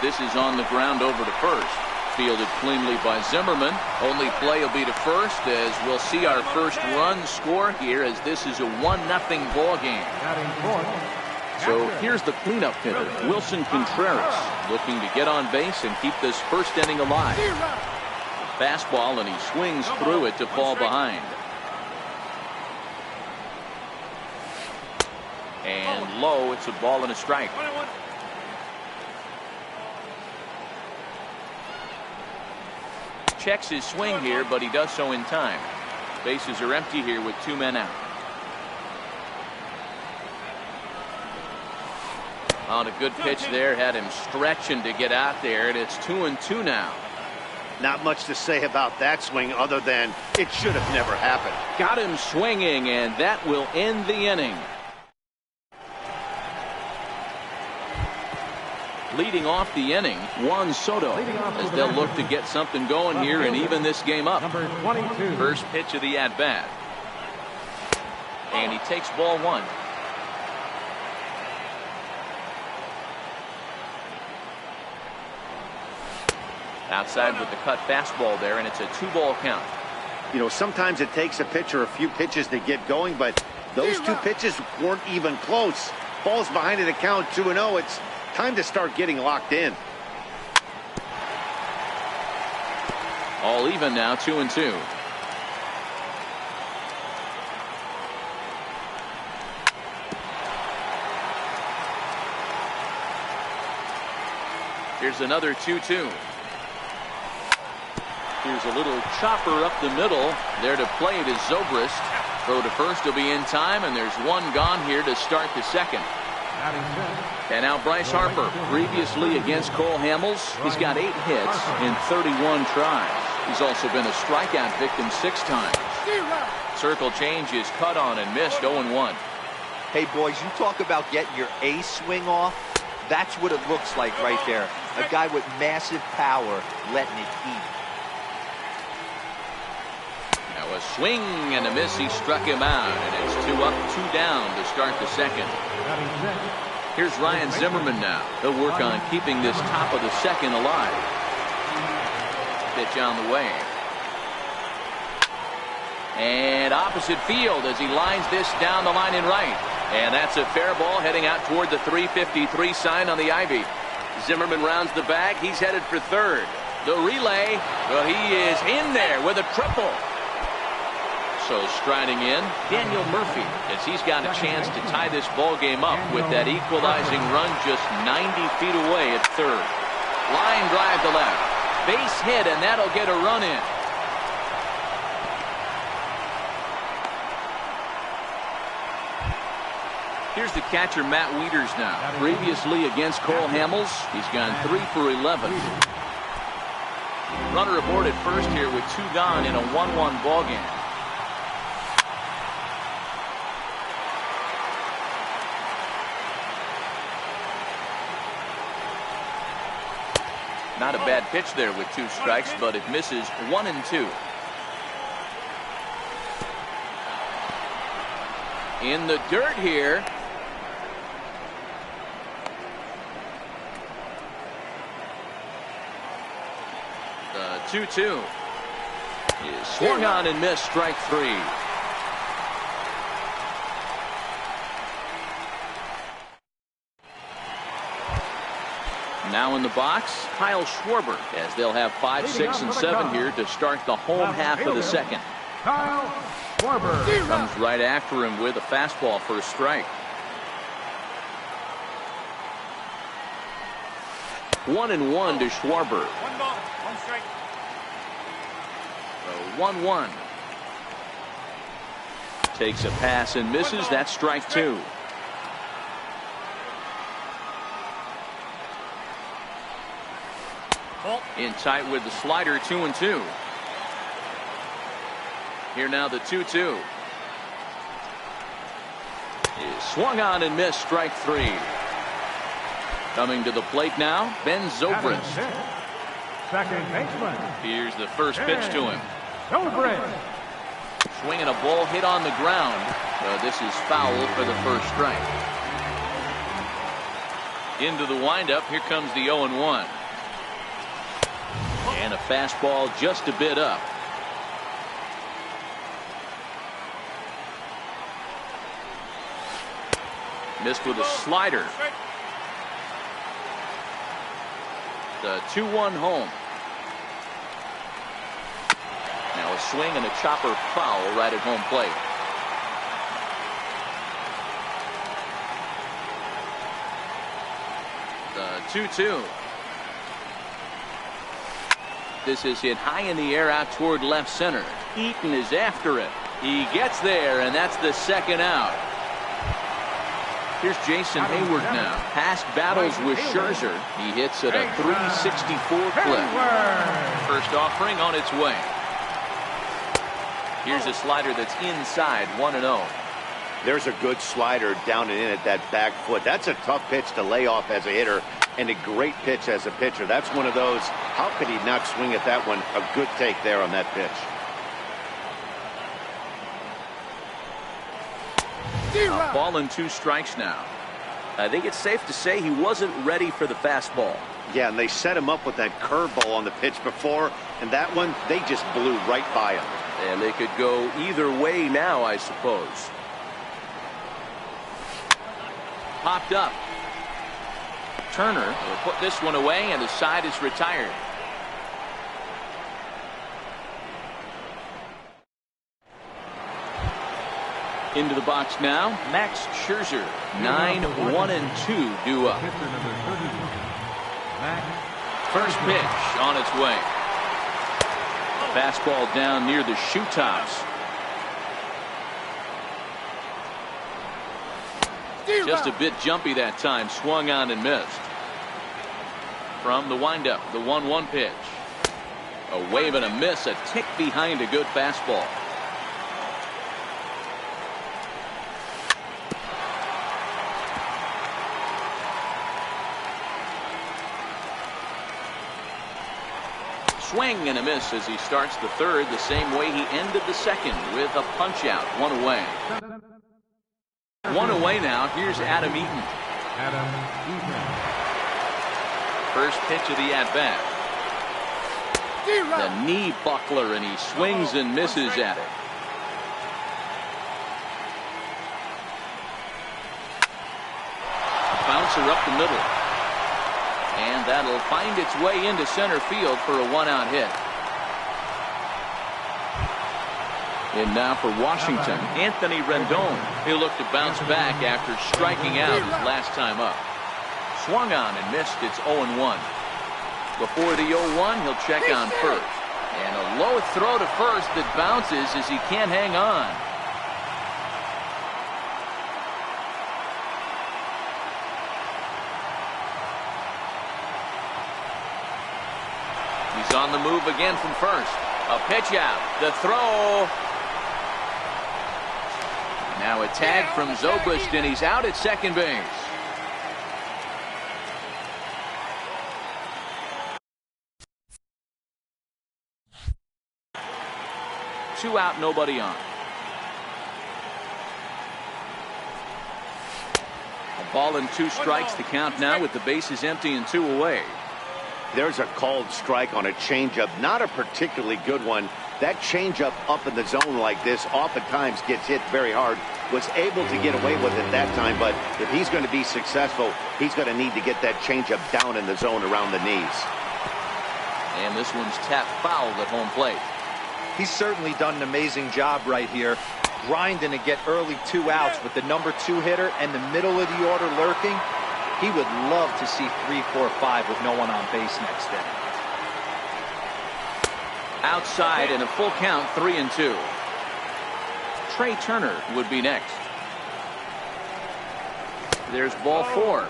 This is on the ground over to first. Fielded cleanly by Zimmerman. Only play will be to first as we'll see our first run score here as this is a 1-0 ball game. So here's the cleanup hitter, Wilson Contreras, looking to get on base and keep this first inning alive. Fastball, and he swings through it to fall behind. And low, it's a ball and a strike. Checks his swing here, but he does so in time. Bases are empty here with 2 men out. On a good pitch there, had him stretching to get out there, and it's 2-2 now. Not much to say about that swing other than it should have never happened. Got him swinging, and that will end the inning. Leading off the inning, Juan Soto, as they'll look to get something going here and even this game up. Number 22. First pitch of the at-bat. And he takes ball 1. Outside with the cut fastball there, and it's a 2-ball count. You know, sometimes it takes a pitcher a few pitches to get going, but those 2 pitches weren't even close. Ball's behind in the count, 2-0. It's time to start getting locked in. All even now, 2-2. Here's another 2-2. Here's a little chopper up the middle. There to play it is Zobrist. Throw to first will be in time, and there's 1 gone here to start the second. And now Bryce Harper, previously against Cole Hamels, he's got 8 hits in 31 tries. He's also been a strikeout victim 6 times. Circle change is cut on and missed, 0-1. Hey, boys, you talk about getting your A swing off. That's what it looks like right there. A guy with massive power letting it eat. Now a swing and a miss. He struck him out, and it's 2 up, 2 down to start the second. Here's Ryan Zimmerman now. He'll work on keeping this top of the second alive. Pitch on the way. And opposite field as he lines this down the line in right. And that's a fair ball heading out toward the 353 sign on the ivy. Zimmerman rounds the bag. He's headed for third. The relay, well, he is in there with a triple. So striding in, Daniel Murphy, as he's got a chance to tie this ball game up with that equalizing run just 90 feet away at third. Line drive to left. Base hit, and that'll get a run in. Here's the catcher, Matt Wieters now. Previously against Cole Hamels, he's gone 3 for 11. Runner aboard at first here with 2 gone in a 1-1 ball game. Not a bad pitch there with 2 strikes, but it misses 1-2. In the dirt here. The 2-2 is swung on and missed, strike 3. Now in the box, Kyle Schwarber, as they'll have 5, 6, and 7 here to start the home half of the second. Kyle Schwarber comes right after him with a fastball for a strike. 1-1 to Schwarber. 1 ball, 1 strike. 1-1. Takes a pass and misses. That's strike 2. In tight with the slider, 2-2. Here now the 2-2 is swung on and missed, strike 3. Coming to the plate now, Ben Zobrist. second baseman. Here's the first pitch to him. Zobrist. Swinging a ball hit on the ground. This is foul for the first strike. Into the windup. Here comes the 0-1. And a fastball just a bit up. Missed with a slider. The 2-1 home. Now a swing and a chopper foul right at home plate. The 2-2. This is hit high in the air out toward left center. Eaton is after it. He gets there, and that's the second out. Here's Jason Hayward now. Past battles with Scherzer. He hits at a 364 clip. First offering on its way. Here's a slider that's inside, 1-0. There's a good slider down and in at that back foot. That's a tough pitch to lay off as a hitter, and a great pitch as a pitcher. That's one of those, how could he not swing at that one? A good take there on that pitch. A ball and 2 strikes now. I think it's safe to say he wasn't ready for the fastball. Yeah, and they set him up with that curveball on the pitch before, and that one, they just blew right by him. And they could go either way now, I suppose. Popped up. Turner will put this one away, and the side is retired. Into the box now, Max Scherzer. 9-1-2 due up. First pitch on its way. Fastball down near the shoe tops. Just a bit jumpy that time. Swung on and missed. From the windup, the 1-1 pitch. A wave and a miss. A tick behind a good fastball. Swing and a miss as he starts the third the same way he ended the second with a punch out. 1 away. 1 away now. Here's Adam Eaton. First pitch of the at-bat. The knee buckler, and he swings and misses at it. Bouncer up the middle. And that'll find its way into center field for a 1-out hit. And now for Washington, Anthony Rendon. He'll look to bounce back after striking out his last time up. Swung on and missed. It's 0-1. Before the 0-1, he'll check on first. And a low throw to first that bounces as he can't hang on. He's on the move again from first. A pitch out. The throw. Now a tag from Zobrist, and he's out at second base. Two out, nobody on. A ball and 2 strikes to count now with the bases empty and 2 away. There's a called strike on a changeup, not a particularly good one. That changeup up in the zone like this oftentimes gets hit very hard. Was able to get away with it that time, but if he's going to be successful, he's going to need to get that changeup down in the zone around the knees. And this one's tapped foul at home plate. He's certainly done an amazing job right here, grinding to get early 2 outs with the number 2 hitter and the middle of the order lurking. He would love to see 3, 4, 5 with no one on base next inning. Outside and a full count, 3-2. Trey Turner would be next. There's ball 4.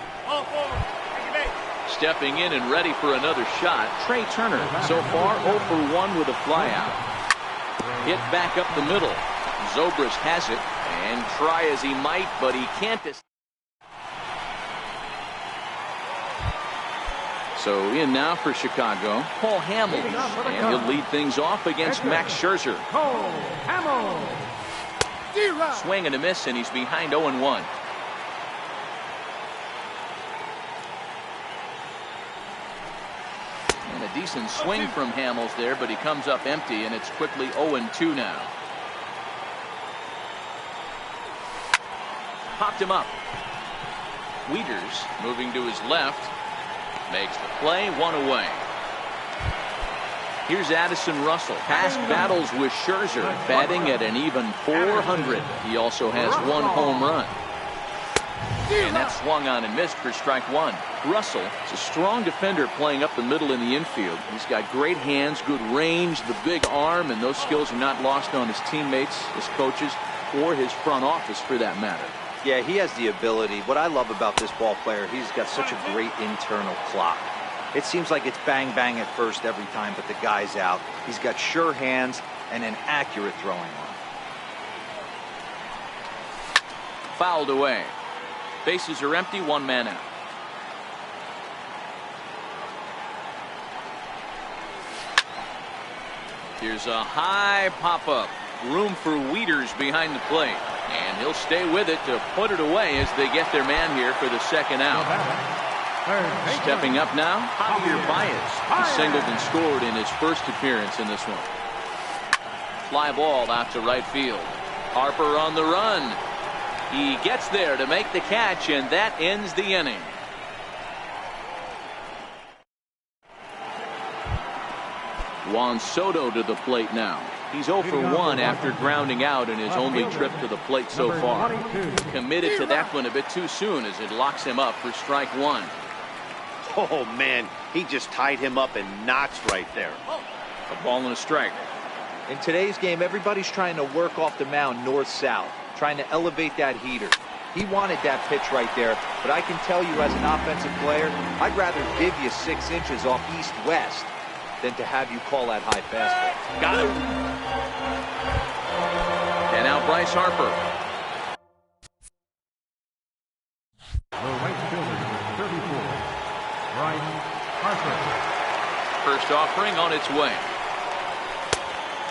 Stepping in and ready for another shot, Trey Turner. So far 0 for 1 with a flyout. Hit back up the middle. Zobrist has it, and try as he might, but he can't. So in now for Chicago, Paul Hamels, and he'll lead things off against Max Scherzer. Swing and a miss, and he's behind 0-1. And a decent swing from Hamels there, but he comes up empty, and it's quickly 0-2 now. Popped him up. Wieters moving to his left. Makes the play, 1 away. Here's Addison Russell. Past battles with Scherzer, batting at an even .400. He also has 1 home run. And that's swung on and missed for strike 1. Russell is a strong defender playing up the middle in the infield. He's got great hands, good range, the big arm, and those skills are not lost on his teammates, his coaches, or his front office for that matter. Yeah, he has the ability. What I love about this ball player, he's got such a great internal clock. It seems like it's bang bang at first every time, but the guy's out. He's got sure hands and an accurate throwing arm. Fouled away. Bases are empty, 1 man out. Here's a high pop-up. Room for Wieters behind the plate. And he'll stay with it to put it away as they get their man here for the second out. Stepping up now, Javier Baez. He singled and scored in his first appearance in this one. Fly ball out to right field. Harper on the run. He gets there to make the catch, and that ends the inning. Juan Soto to the plate now. He's 0 for 1 after grounding out in his only trip to the plate so far. Committed to that one a bit too soon as it locks him up for strike 1. Oh, man, he just tied him up in knots right there. A ball and a strike. In today's game, everybody's trying to work off the mound north-south, trying to elevate that heater. He wanted that pitch right there, but I can tell you as an offensive player, I'd rather give you 6 inches off east-west than to have you call that high fastball. Got him. And now Bryce Harper. The right fielder, 34, Bryce Harper. First offering on its way.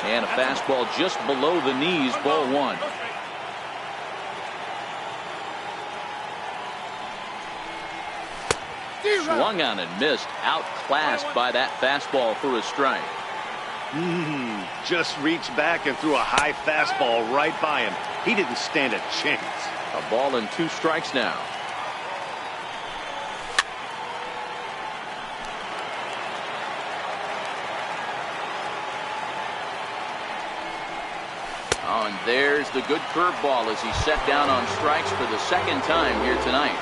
And a fastball just below the knees, ball 1. Swung on and missed, outclassed by that fastball for a strike. Just reached back and threw a high fastball right by him. He didn't stand a chance. A ball and 2 strikes now. And there's the good curveball as he's set down on strikes for the second time here tonight.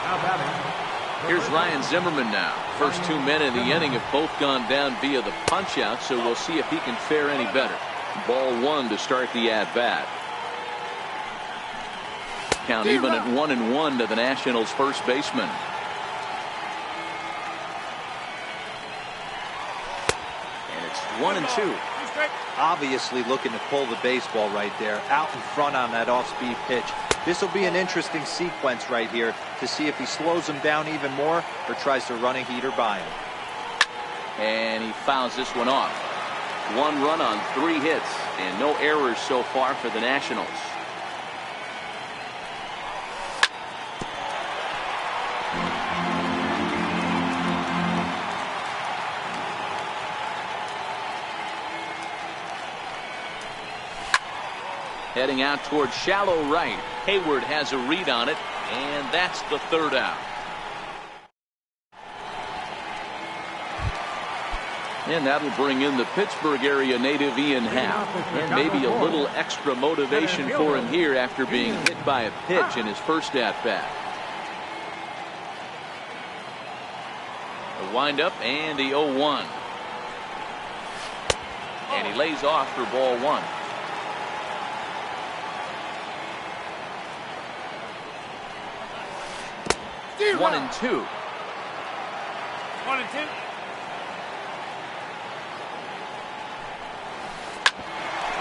Here's Ryan Zimmerman now. First 2 men in the inning have both gone down via the punch-out, so we'll see if he can fare any better. Ball 1 to start the at-bat. Count even at 1-1 to the Nationals' first baseman. And it's 1-2. Obviously looking to pull the baseball right there, out in front on that off-speed pitch. This will be an interesting sequence right here to see if he slows him down even more or tries to run a heater by him. And he fouls this one off. 1 run on 3 hits and no errors so far for the Nationals. Heading out towards shallow right. Hayward has a read on it, and that's the 3rd out. And that'll bring in the Pittsburgh area native Ian Happ. And maybe a little extra motivation for him here after being hit by a pitch in his first at-bat. The windup and the 0-1. And he lays off for ball 1. 1-2. 1-2.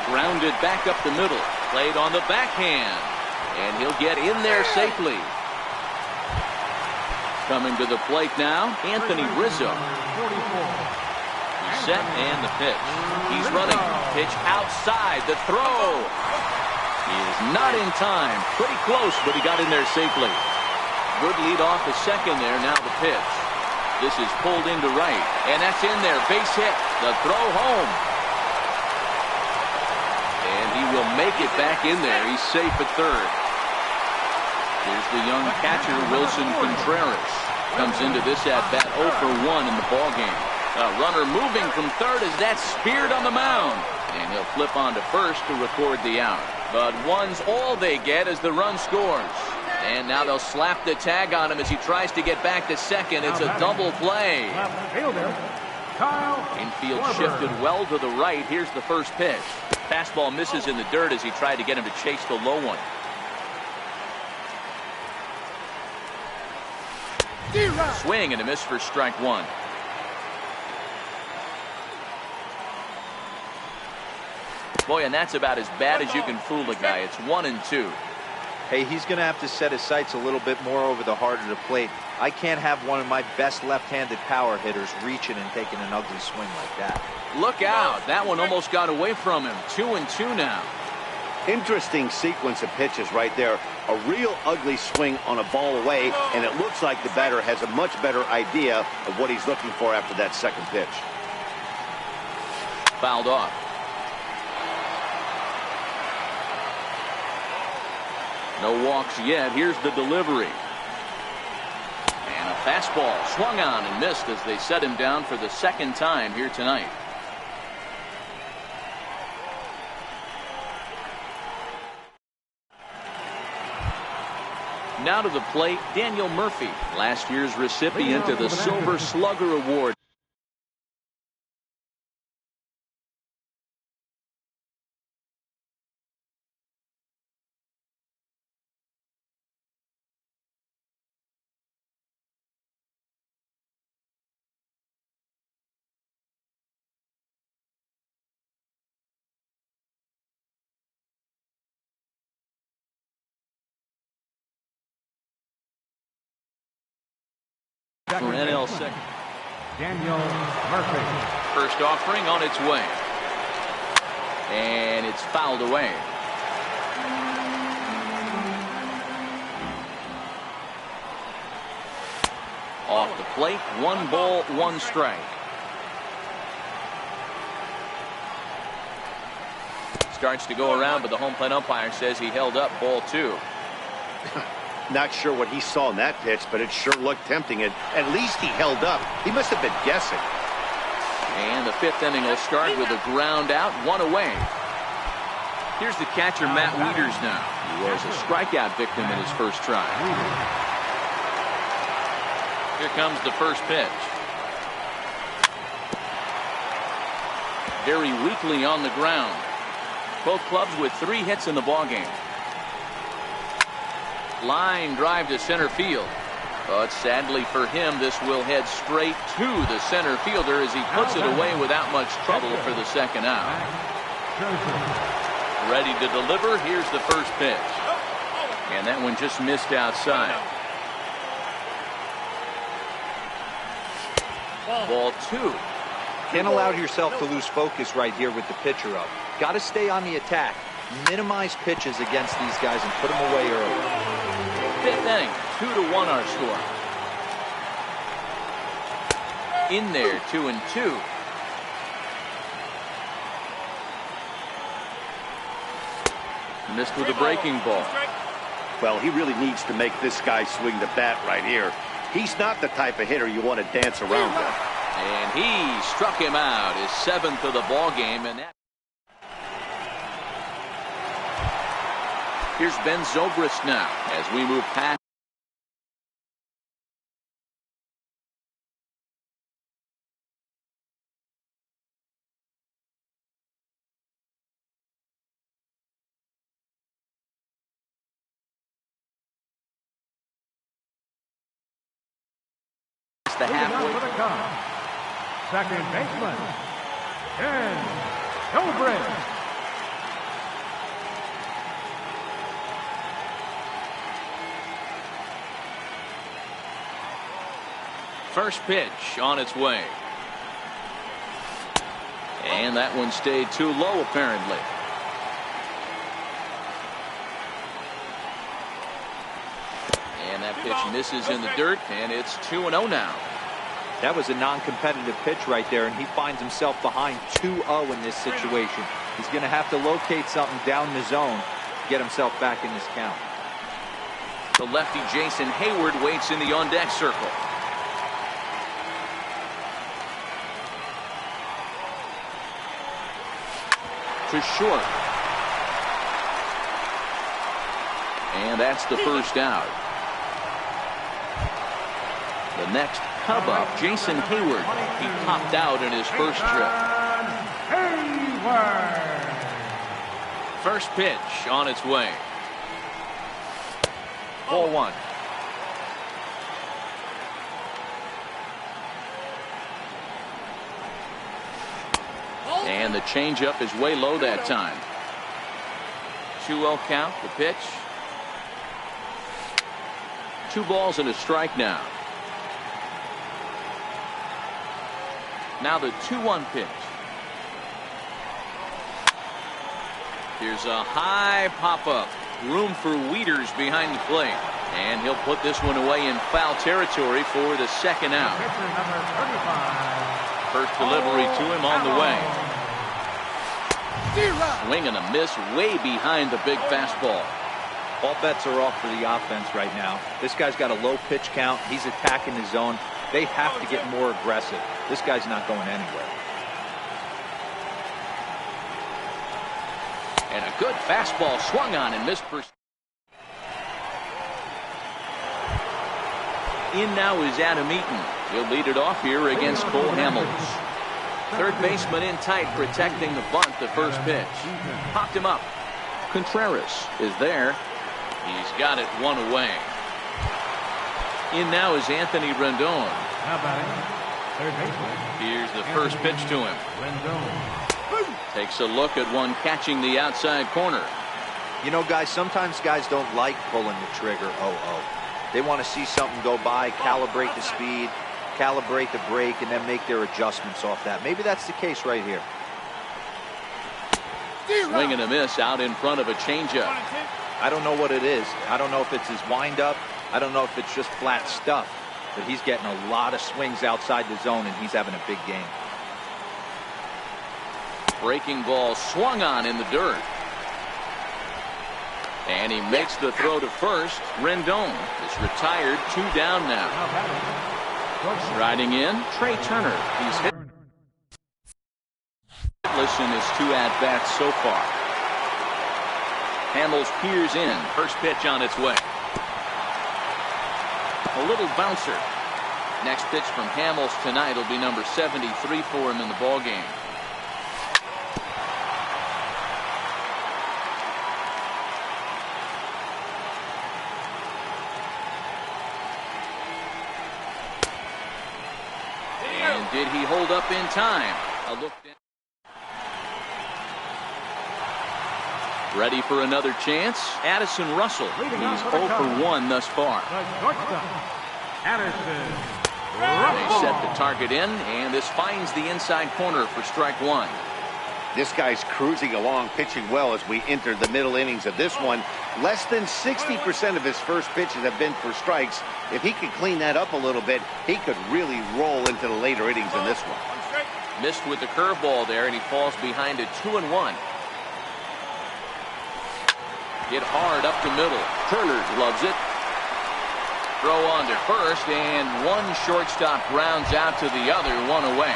Grounded back up the middle. Played on the backhand. And he'll get in there safely. Coming to the plate now, Anthony Rizzo. He's set and the pitch. He's running. Pitch outside. The throw. He is not in time. Pretty close, but he got in there safely. Good lead off the second there. Now the pitch. This is pulled into right. And that's in there. Base hit. The throw home. And he will make it back in there. He's safe at 3rd. Here's the young catcher, Wilson Contreras. Comes into this at-bat 0 for 1 in the ballgame. A runner moving from 3rd as that's speared on the mound. And he'll flip on to 1st to record the out. But 1's all they get as the run scores. And now they'll slap the tag on him as he tries to get back to 2nd. It's a double play. Infield shifted well to the right. Here's the first pitch. Fastball misses in the dirt as he tried to get him to chase the low one. Swing and a miss for strike 1. Boy, and that's about as bad as you can fool a guy. It's 1-2. Hey, he's going to have to set his sights a little bit more over the heart of the plate. I can't have one of my best left-handed power hitters reaching and taking an ugly swing like that. Look out. That one almost got away from him. 2-2 now. Interesting sequence of pitches right there. A real ugly swing on a ball away, and it looks like the batter has a much better idea of what he's looking for after that second pitch. Fouled off. No walks yet. Here's the delivery. And a fastball swung on and missed as they set him down for the second time here tonight. Now to the plate, Daniel Murphy, last year's recipient of the Silver Slugger Award. For NL second. Daniel Murphy. First offering on its way. And it's fouled away. Off the plate, 1 ball, 1 strike. Starts to go around, but the home plate umpire says he held up ball 2. Not sure what he saw in that pitch, but it sure looked tempting. At least he held up. He must have been guessing. And the 5th inning will start with a ground out, 1 away. Here's the catcher, Matt Wieters now. He was a strikeout victim in his first try. Here comes the first pitch. Very weakly on the ground. Both clubs with 3 hits in the ballgame. Line drive to center field. But sadly for him, this will head straight to the center fielder as he puts it away without much trouble for the second out. Ready to deliver. Here's the first pitch. And that one just missed outside. Ball 2. Can't allow yourself to lose focus right here with the pitcher up. Got to stay on the attack. Minimize pitches against these guys and put them away early. 5th inning, 2-1 our score. In there, 2-2. Missed with a breaking ball. Well, he really needs to make this guy swing the bat right here. He's not the type of hitter you want to dance around with. And he struck him out, his 7th of the ball game, and that. Here's Ben Zobrist now as we move past the halfway. Second baseman, Ben Zobrist. First pitch on its way. And that one stayed too low, apparently. And that pitch misses in the dirt, and it's 2-0 now. That was a non-competitive pitch right there, and he finds himself behind 2-0 in this situation. He's going to have to locate something down the zone to get himself back in this count. The lefty Jason Hayward waits in the on-deck circle. To short. And that's the first out. The next Cub up, Jason Hayward. He popped out in his first trip. First pitch on its way. Ball 1. And the changeup is way low that time. 2-0 count, the pitch. 2 balls and a strike now. Now the 2-1 pitch. Here's a high pop-up. Room for Wieters behind the plate. And he'll put this one away in foul territory for the second out. First delivery to him on the way. Swing and a miss way behind the big fastball. All bets are off for the offense right now. This guy's got a low pitch count. He's attacking the zone. They have to get more aggressive. This guy's not going anywhere. And a good fastball swung on and missed. In now is Adam Eaton. He'll lead it off here against Cole Hamels. Third baseman in tight, protecting the bunt, the first pitch. Popped him up. Contreras is there. He's got it one away. In now is Anthony Rendon. Third baseman. Here's the first pitch to him. Takes a look at one catching the outside corner. You know, guys, sometimes guys don't like pulling the trigger 0-0. They want to see something go by, calibrate the speed, calibrate the break, and then make their adjustments off that. Maybe that's the case right here. Swing and a miss out in front of a changeup. I don't know what it is. I don't know if it's his windup. I don't know if it's just flat stuff. But he's getting a lot of swings outside the zone, and he's having a big game. Breaking ball swung on in the dirt. And he makes the throw to first. Rendon is retired. 2 down now. Riding in, Trey Turner. He's hit. In his 2 at-bats so far. 2 Hamels peers in. First pitch on its way. A little bouncer. Next pitch from Hamels tonight will be number 73 for him in the ballgame. And did he hold up in time? A look down. Ready for another chance? Addison Russell. He's 0 for 1 thus far. They set the target in, and this finds the inside corner for strike one. This guy's cruising along, pitching well as we enter the middle innings of this one. Less than 60% of his first pitches have been for strikes. If he could clean that up a little bit, he could really roll into the later innings in this one. Missed with the curveball there, and he falls behind it 2-1. Hit hard up the middle. Turner loves it. Throw on to first, and one shortstop grounds out to the other, one away.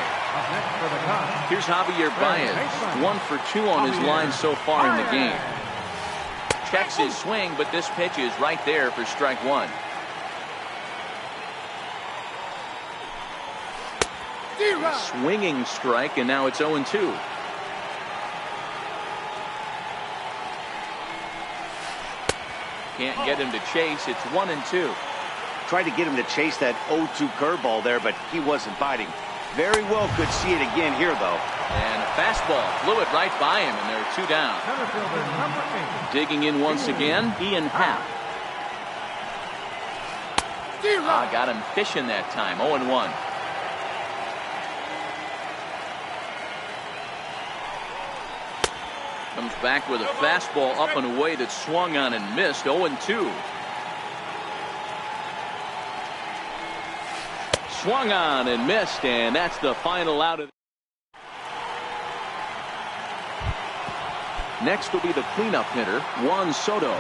Here's Javier Baez, 1 for 2 on his line so far in the game. Checks his swing, but this pitch is right there for strike one. Swinging strike, and now it's 0-2. Can't get him to chase. It's 1-2. Tried to get him to chase that 0-2 curveball there, but he wasn't biting. Very well could see it again here, though. And a fastball flew it right by him, and there are 2 down. Digging in once again, Ian Happ. Got him fishing that time, 0-1. Comes back with a fastball up and away that swung on and missed, 0-2. Swung on and missed, and that's the final out of. Next will be the cleanup hitter, Juan Soto.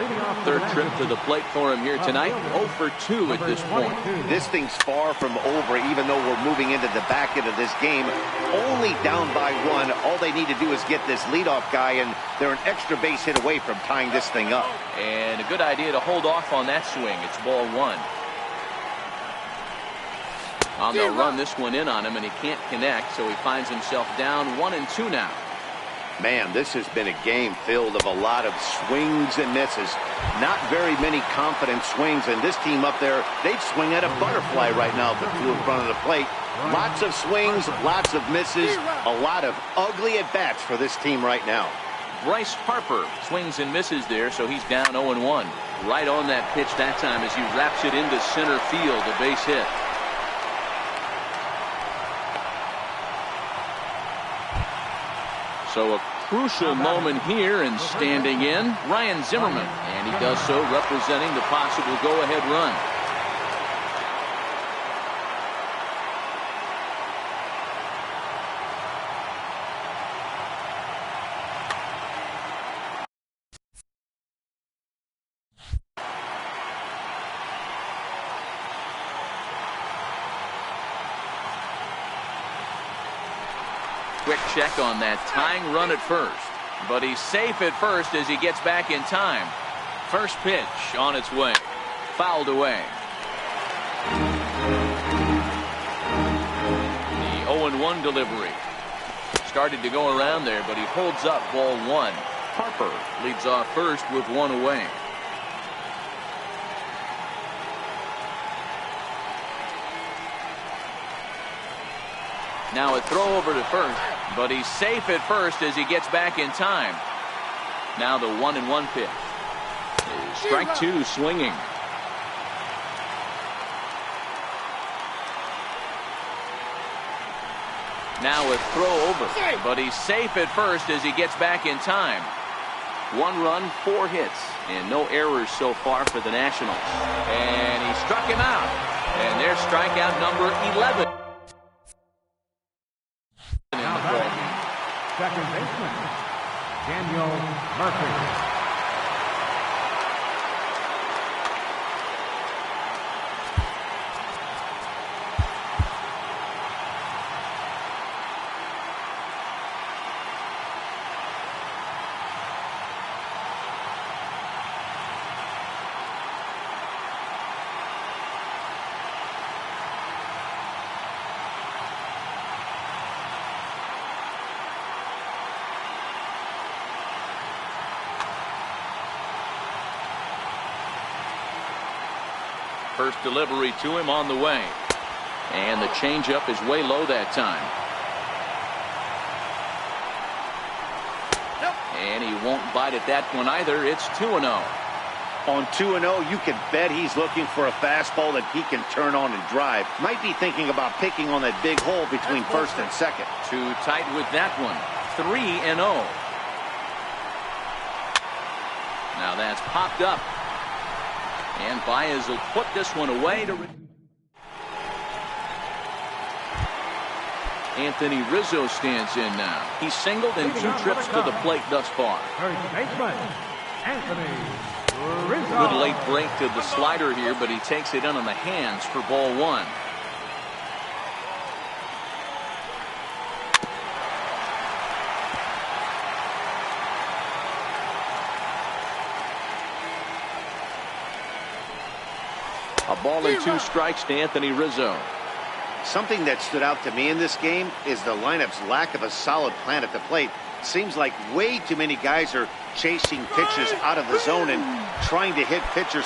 Third trip to the plate for him here tonight, 0 for 2 at this point. This thing's far from over, even though we're moving into the back end of this game. Only down by 1. All they need to do is get this leadoff guy, and they're an extra base hit away from tying this thing up. And a good idea to hold off on that swing. It's ball 1. They'll run this one in on him, and he can't connect, so he finds himself down 1-2 now. Man, this has been a game filled of a lot of swings and misses. Not very many confident swings, and this team up there, they'd swing at a butterfly right now if it flew in front of the plate. Lots of swings, lots of misses, a lot of ugly at-bats for this team right now. Bryce Harper swings and misses there, so he's down 0-1. Right on that pitch that time as he wraps it into center field, a base hit. So a crucial moment here, and standing in, Ryan Zimmerman. And he does so representing the possible go-ahead run. Quick check on that tying run at first, but he's safe at first as he gets back in time. First pitch on its way, fouled away. The 0-1 delivery started to go around there, but he holds up ball 1. Harper leads off first with 1 away. Now a throw over to first, but he's safe at first as he gets back in time. Now the 1-1 pitch. Strike 2 swinging. Now a throw over, but he's safe at first as he gets back in time. 1 run, 4 hits, and no errors so far for the Nationals. And he struck him out. And there's strikeout number 11. Second baseman, Daniel Murphy. First delivery to him on the way. And the changeup is way low that time. And he won't bite at that one either. It's 2-0. On 2-0, you can bet he's looking for a fastball that he can turn on and drive. Might be thinking about picking on that big hole between first and second. Too tight with that one. 3-0. Now that's popped up. And Baez will put this one away to Anthony Rizzo stands in now. He's singled in 2 trips to the plate thus far. Good late break to the slider here, but he takes it in on the hands for ball 1. A ball and 2 strikes to Anthony Rizzo. Something that stood out to me in this game is the lineup's lack of a solid plan at the plate. Seems like way too many guys are chasing pitches out of the zone and trying to hit pitchers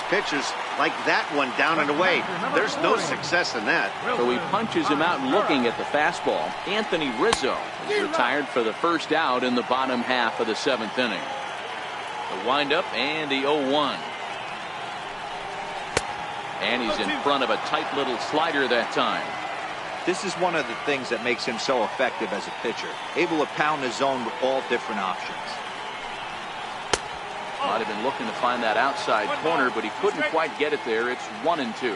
like that one down and away. There's no success in that. So he punches him out looking at the fastball. Anthony Rizzo is retired for the first out in the bottom half of the 7th inning. The windup and the 0-1. And he's in front of a tight little slider that time. This is one of the things that makes him so effective as a pitcher. Able to pound the zone with all different options. Might have been looking to find that outside corner, but he couldn't quite get it there. It's 1-2.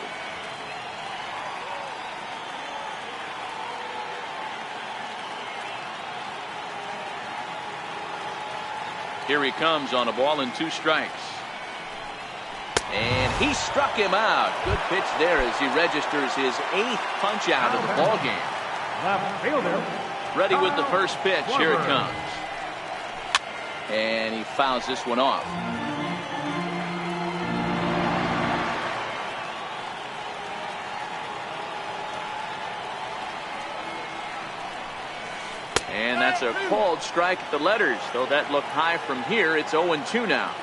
Here he comes on a ball and 2 strikes. And he struck him out. Good pitch there as he registers his 8th punch out of the ball game. Ready with the first pitch. Here it comes. And he fouls this one off. And that's a called strike at the letters. Though that looked high from here, it's 0-2 now.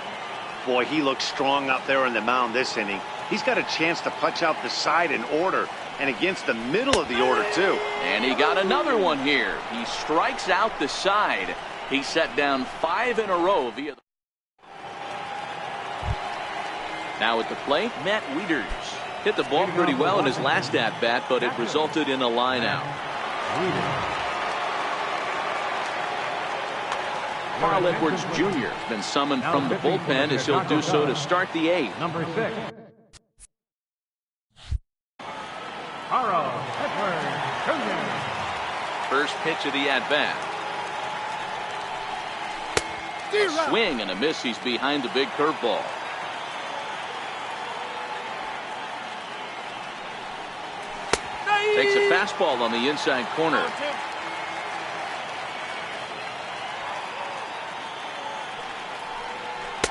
Boy, he looks strong out there on the mound this inning. He's got a chance to punch out the side in order, and against the middle of the order, too. And he got another one here. He strikes out the side. He set down 5 in a row via the... Now at the plate, Matt Wieters. Hit the ball pretty well in his last at-bat, but it resulted in a line out. Carl Edwards Jr. has been summoned from the bullpen as he'll do so to start the 8th. Number 6. Carl Edwards Jr. First pitch of the at-bat. A swing and a miss. He's behind the big curveball. Takes a fastball on the inside corner.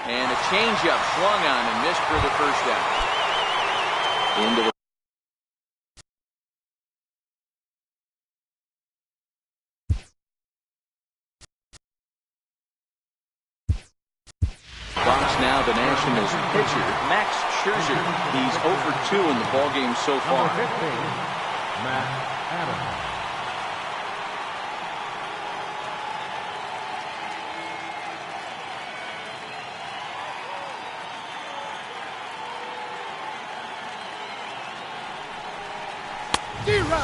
And a changeup swung on and missed for the first out. Into the Bronx now the Nationals pitcher, Max Scherzer. He's 0 for 2 in the ballgame so far. Number 15, Matt Adams.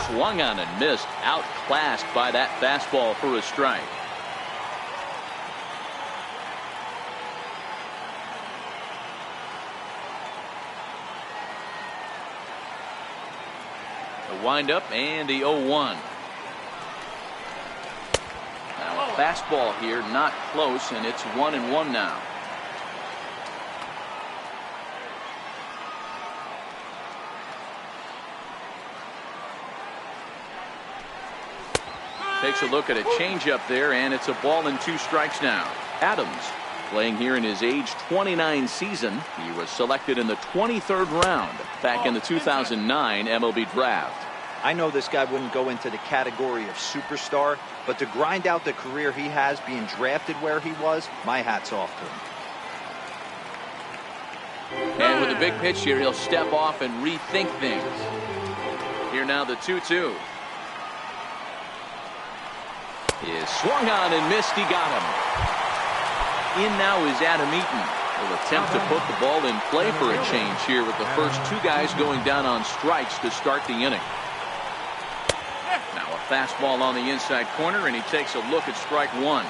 Swung on and missed. Outclassed by that fastball for a strike. The windup and the 0-1. Now a fastball here, not close, and it's 1-1 now. Takes a look at a changeup there, and it's a ball and 2 strikes now. Adams, playing here in his age 29 season. He was selected in the 23rd round back in the 2009 MLB draft. I know this guy wouldn't go into the category of superstar, but to grind out the career he has being drafted where he was, my hat's off to him. And with a big pitch here, he'll step off and rethink things. Here now the 2-2. Is swung on and missed. He got him. In now is Adam Eaton. Will attempt to put the ball in play for a change here with the first two guys going down on strikes to start the inning. Now a fastball on the inside corner, and he takes a look at strike one.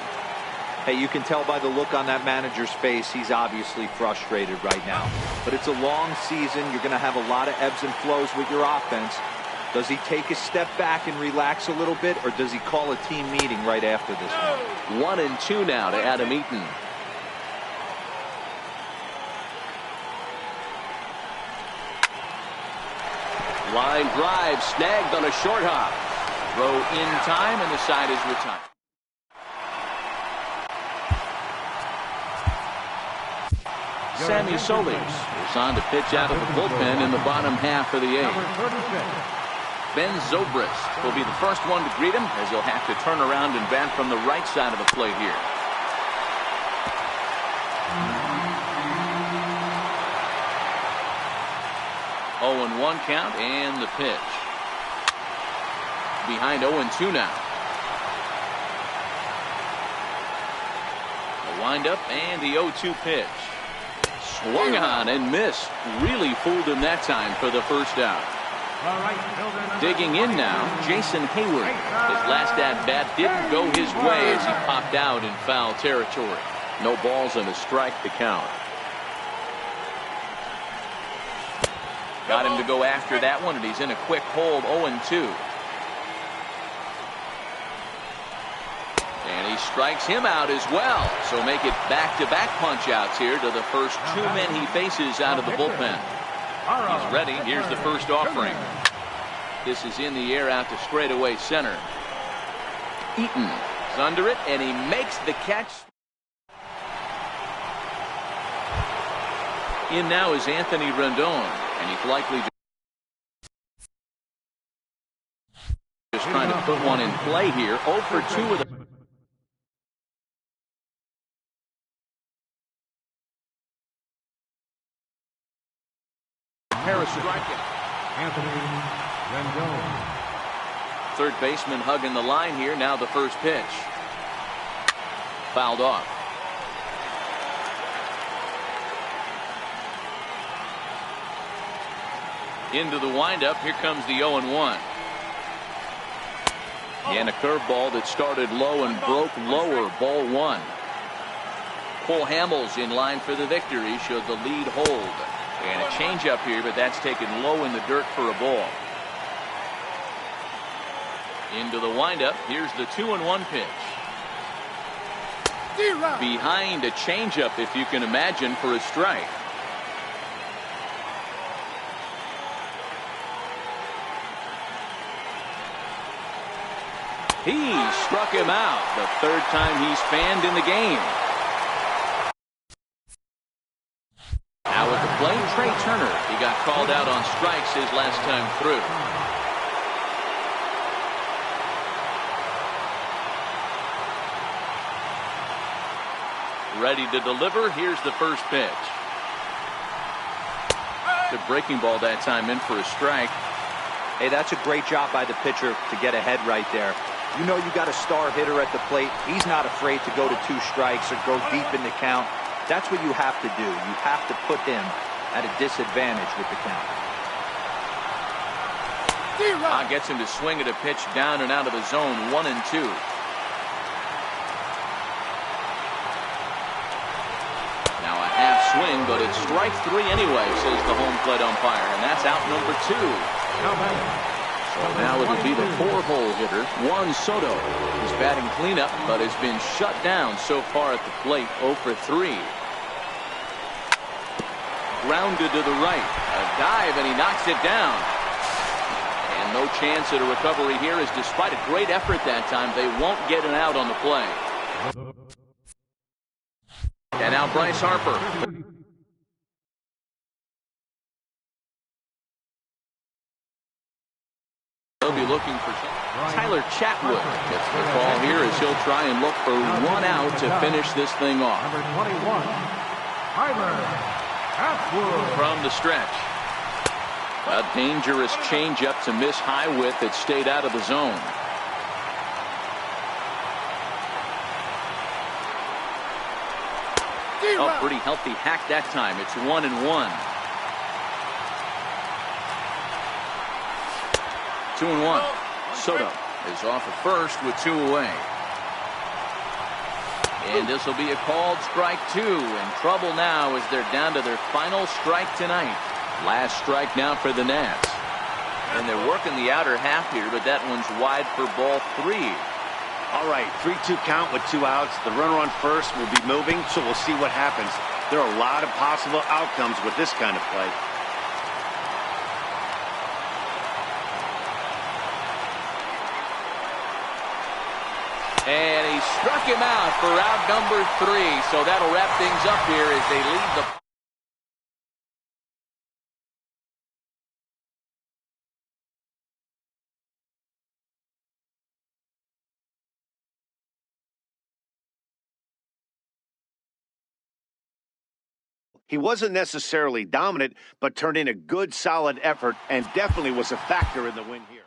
Hey, you can tell by the look on that manager's face, he's obviously frustrated right now. But it's a long season. You're going to have a lot of ebbs and flows with your offense. Does he take a step back and relax a little bit, or does he call a team meeting right after this one? 1-2 now to Adam Eaton. Line drive snagged on a short hop. Throw in time, and the side is retired. Sammy Solis is on to pitch out of the bullpen in the bottom half of the eighth. Ben Zobrist will be the first one to greet him, as he'll have to turn around and bat from the right side of the plate here. Oh, 0-1 count, and the pitch. Behind 0-2 now. The windup and the 0-2 pitch. Swung on and missed. Really fooled him that time for the first out. Digging in now, Jason Hayward. His last at-bat didn't go his way as he popped out in foul territory. No balls and a strike to count. Got him to go after that one, and he's in a quick hold. 0-2. And he strikes him out as well. So make it back-to-back punch-outs here to the first two men he faces out of the bullpen. He's ready. Here's the first offering. This is in the air out to straightaway center. Eaton is under it, and he makes the catch. In now is Anthony Rendon, and he's likely just trying to put one in play here. 0 for 2 with a Harris striking. Anthony Rendon. Third baseman hugging the line here. Now the first pitch. Fouled off. Into the windup. Here comes the 0-1. And a curveball that started low and broke lower. Ball one. Cole Hamels in line for the victory. Showed the lead hold. And a changeup here, but that's taken low in the dirt for a ball. Into the windup. Here's the 2-1 pitch. Behind a changeup, if you can imagine, for a strike. He struck him out. The third time he's fanned in the game. Now at the plate, Trey Turner. He got called out on strikes his last time through. Ready to deliver. Here's the first pitch. Good breaking ball that time, in for a strike. Hey, that's a great job by the pitcher to get ahead right there. You know you got a star hitter at the plate. He's not afraid to go to 2 strikes or go deep in the count. That's what you have to do. You have to put him at a disadvantage with the count. Gets him to swing at a pitch down and out of the zone. 1-2. Now a half swing, but it's strike 3 anyway, says the home plate umpire, and that's out number 2. So now it'll be the 4-hole hitter, Juan Soto. He's batting cleanup, but has been shut down so far at the plate. 0 for 3. Grounded to the right. A dive, and he knocks it down. And no chance at a recovery here, as despite a great effort that time, they won't get an out on the play. And now Bryce Harper. They'll be looking for Tyler Chatwood. Gets the call here as he'll try and look for 1 out to finish this thing off. Number 21, Tyler Atwood. From the stretch. A dangerous changeup to miss high with. It stayed out of the zone. Oh, pretty healthy hack that time. It's 1-1. 2-1. Soto is off at first with 2 away. And this will be a called strike 2. In trouble now as they're down to their final strike tonight. Last strike now for the Nats. And they're working the outer half here, but that one's wide for ball 3. All right, 3-2 count with 2 outs. The runner on first will be moving, so we'll see what happens. There are a lot of possible outcomes with this kind of play. And he struck him out for out number 3. So that'll wrap things up here as they lead the... He wasn't necessarily dominant, but turned in a good, solid effort and definitely was a factor in the win here.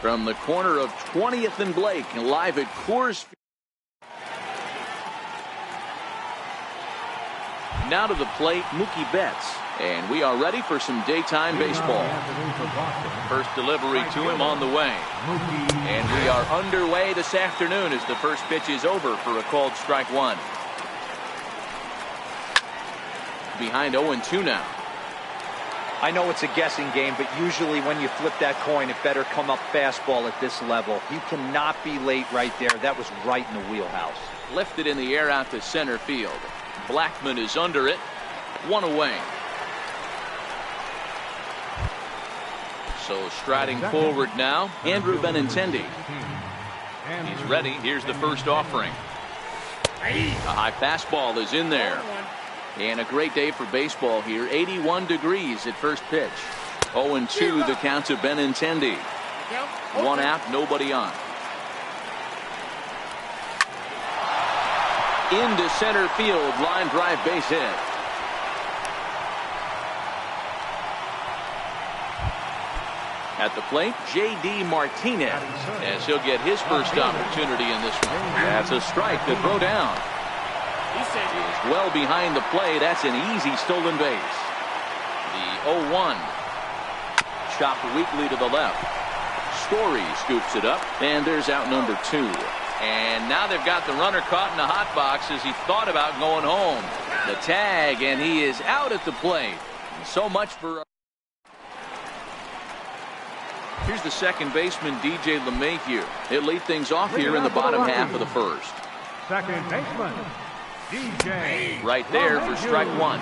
From the corner of 20th and Blake, live at Coors. Now to the plate, Mookie Betts. And we are ready for some daytime baseball. First delivery to him on the way. And we are underway this afternoon as the first pitch is over for a called strike one. Behind 0-2 now. I know it's a guessing game, but usually when you flip that coin, it better come up fastball at this level. You cannot be late right there. That was right in the wheelhouse. Lifted in the air out to center field. Blackmon is under it. One away. So striding forward now, Andrew Benintendi. He's ready. Here's the first offering. A high fastball is in there. And a great day for baseball here. 81 degrees at first pitch. 0-2 the count to Benintendi. One out, nobody on. Into center field, line drive base hit. At the plate, J.D. Martinez, as he'll get his first opportunity in this one. That's a strike to throw down. He's well behind the play. That's an easy stolen base. The 0-1. Chopped weakly to the left. Story scoops it up, and there's out number 2. And now they've got the runner caught in the hot box as he thought about going home. The tag, and he is out at the plate. So much for... Here's the second baseman, DJ LeMahieu. He'll lead things off here in the bottom half of the first. Second baseman, DJ. Right there for strike one.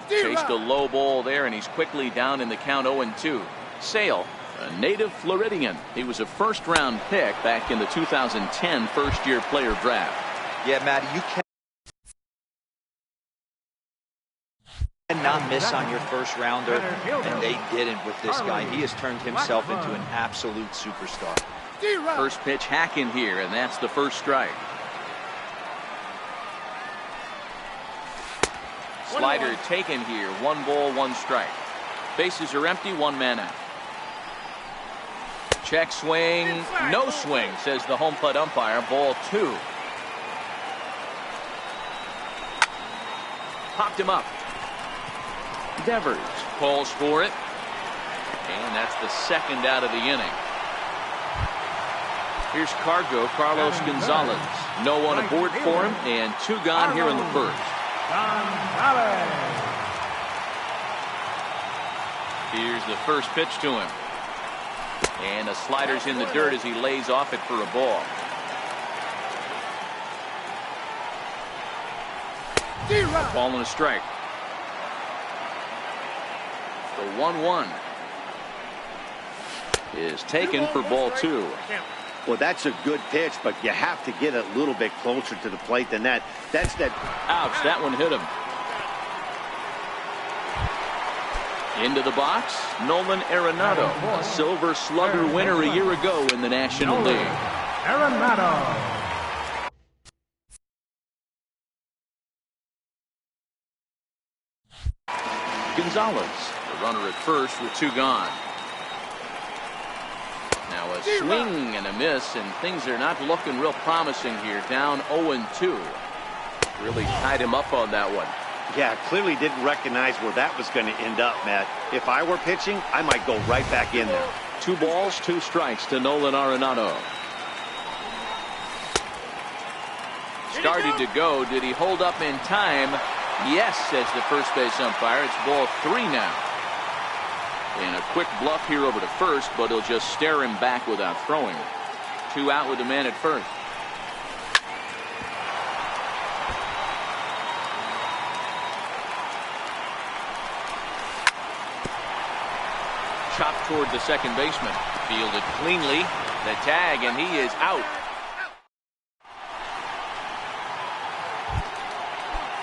Chased a low ball there, and he's quickly down in the count 0-2. Sale, a native Floridian. He was a first-round pick back in the 2010 first-year player draft. Yeah, Matty, you cannot miss on your first rounder, and they didn't with this guy. He has turned himself into an absolute superstar. First pitch hacking here, and that's the first strike. Slider taken here. 1 ball, 1 strike. Bases are empty, 1 man out. Check swing, no swing, says the home plate umpire. Ball 2. Popped him up. Devers calls for it, and that's the second out of the inning. Here's Carlos Gonzalez. No one aboard for him, and 2 gone here in the first. Here's the first pitch to him, and the slider's in the dirt as he lays off it for a ball. Ball and a strike. The 1-1 is taken for ball 2. Well, that's a good pitch, but you have to get a little bit closer to the plate than that. That's that. Ouch, that one hit him. Into the box, Nolan Arenado, a Silver Slugger winner a year ago in the National League. Arenado. Gonzalez, the runner at first with 2 gone. Now a swing and a miss, and things are not looking real promising here. Down 0-2. Really tied him up on that one. Yeah, clearly didn't recognize where that was going to end up, Matt. If I were pitching, I might go right back in there. 2 balls, 2 strikes to Nolan Arenado. Started to go. Did he hold up in time? Yes, says the first base umpire. It's ball 3 now. And a quick bluff here over to first, but he'll just stare him back without throwing. 2 out with the man at first. Chopped toward the second baseman. Fielded cleanly. The tag, and he is out.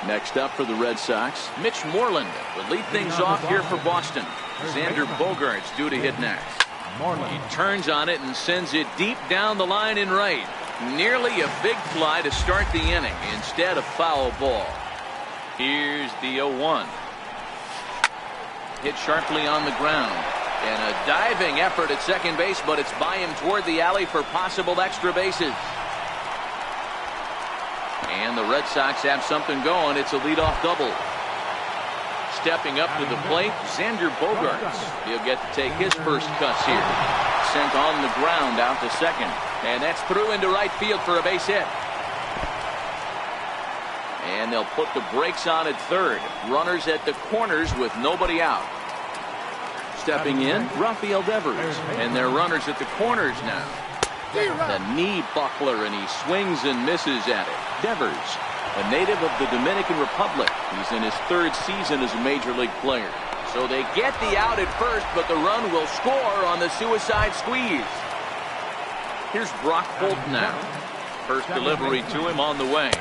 Next up for the Red Sox, Mitch Moreland will lead things off here for Boston. Xander Bogaerts due to hit next. He turns on it and sends it deep down the line in right. Nearly a big fly to start the inning. Instead, a foul ball. Here's the 0-1. Hit sharply on the ground. And a diving effort at second base, but it's by him toward the alley for possible extra bases. And the Red Sox have something going. It's a leadoff double. Stepping up to the plate, Xander Bogaerts. He'll get to take his first cuts here. Sent on the ground out to second. And that's through into right field for a base hit. And they'll put the brakes on at third. Runners at the corners with nobody out. Stepping in, Rafael Devers. And they're runners at the corners now. The knee buckler, and he swings and misses at it. Devers, a native of the Dominican Republic. He's in his third season as a major league player. So they get the out at first, but the run will score on the suicide squeeze. Here's Brock Holt now. First delivery to him on the way.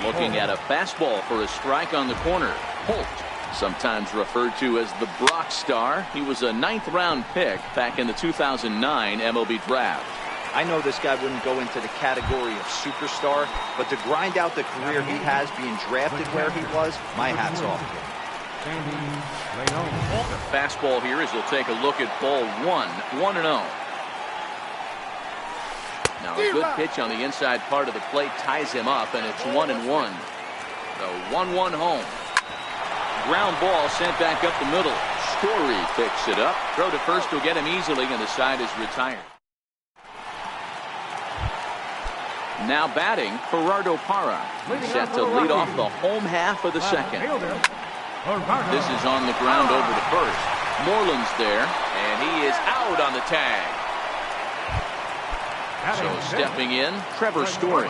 Looking at a fastball for a strike on the corner. Holt, sometimes referred to as the Brock Star. He was a 9th round pick back in the 2009 MLB draft. I know this guy wouldn't go into the category of superstar, but to grind out the career he has being drafted where he was, my hat's off to him. The fastball here is he'll take a look at ball 1-0. Now a good pitch on the inside part of the plate ties him up, and it's 1-1. The 1-1 home. Ground ball sent back up the middle. Story picks it up. Throw to first will get him easily, and the side is retired. Now batting, Gerardo Parra. Set to lead off the home half of the second. This is on the ground over to first. Moreland's there, and he is out on the tag. So stepping in, Trevor Story.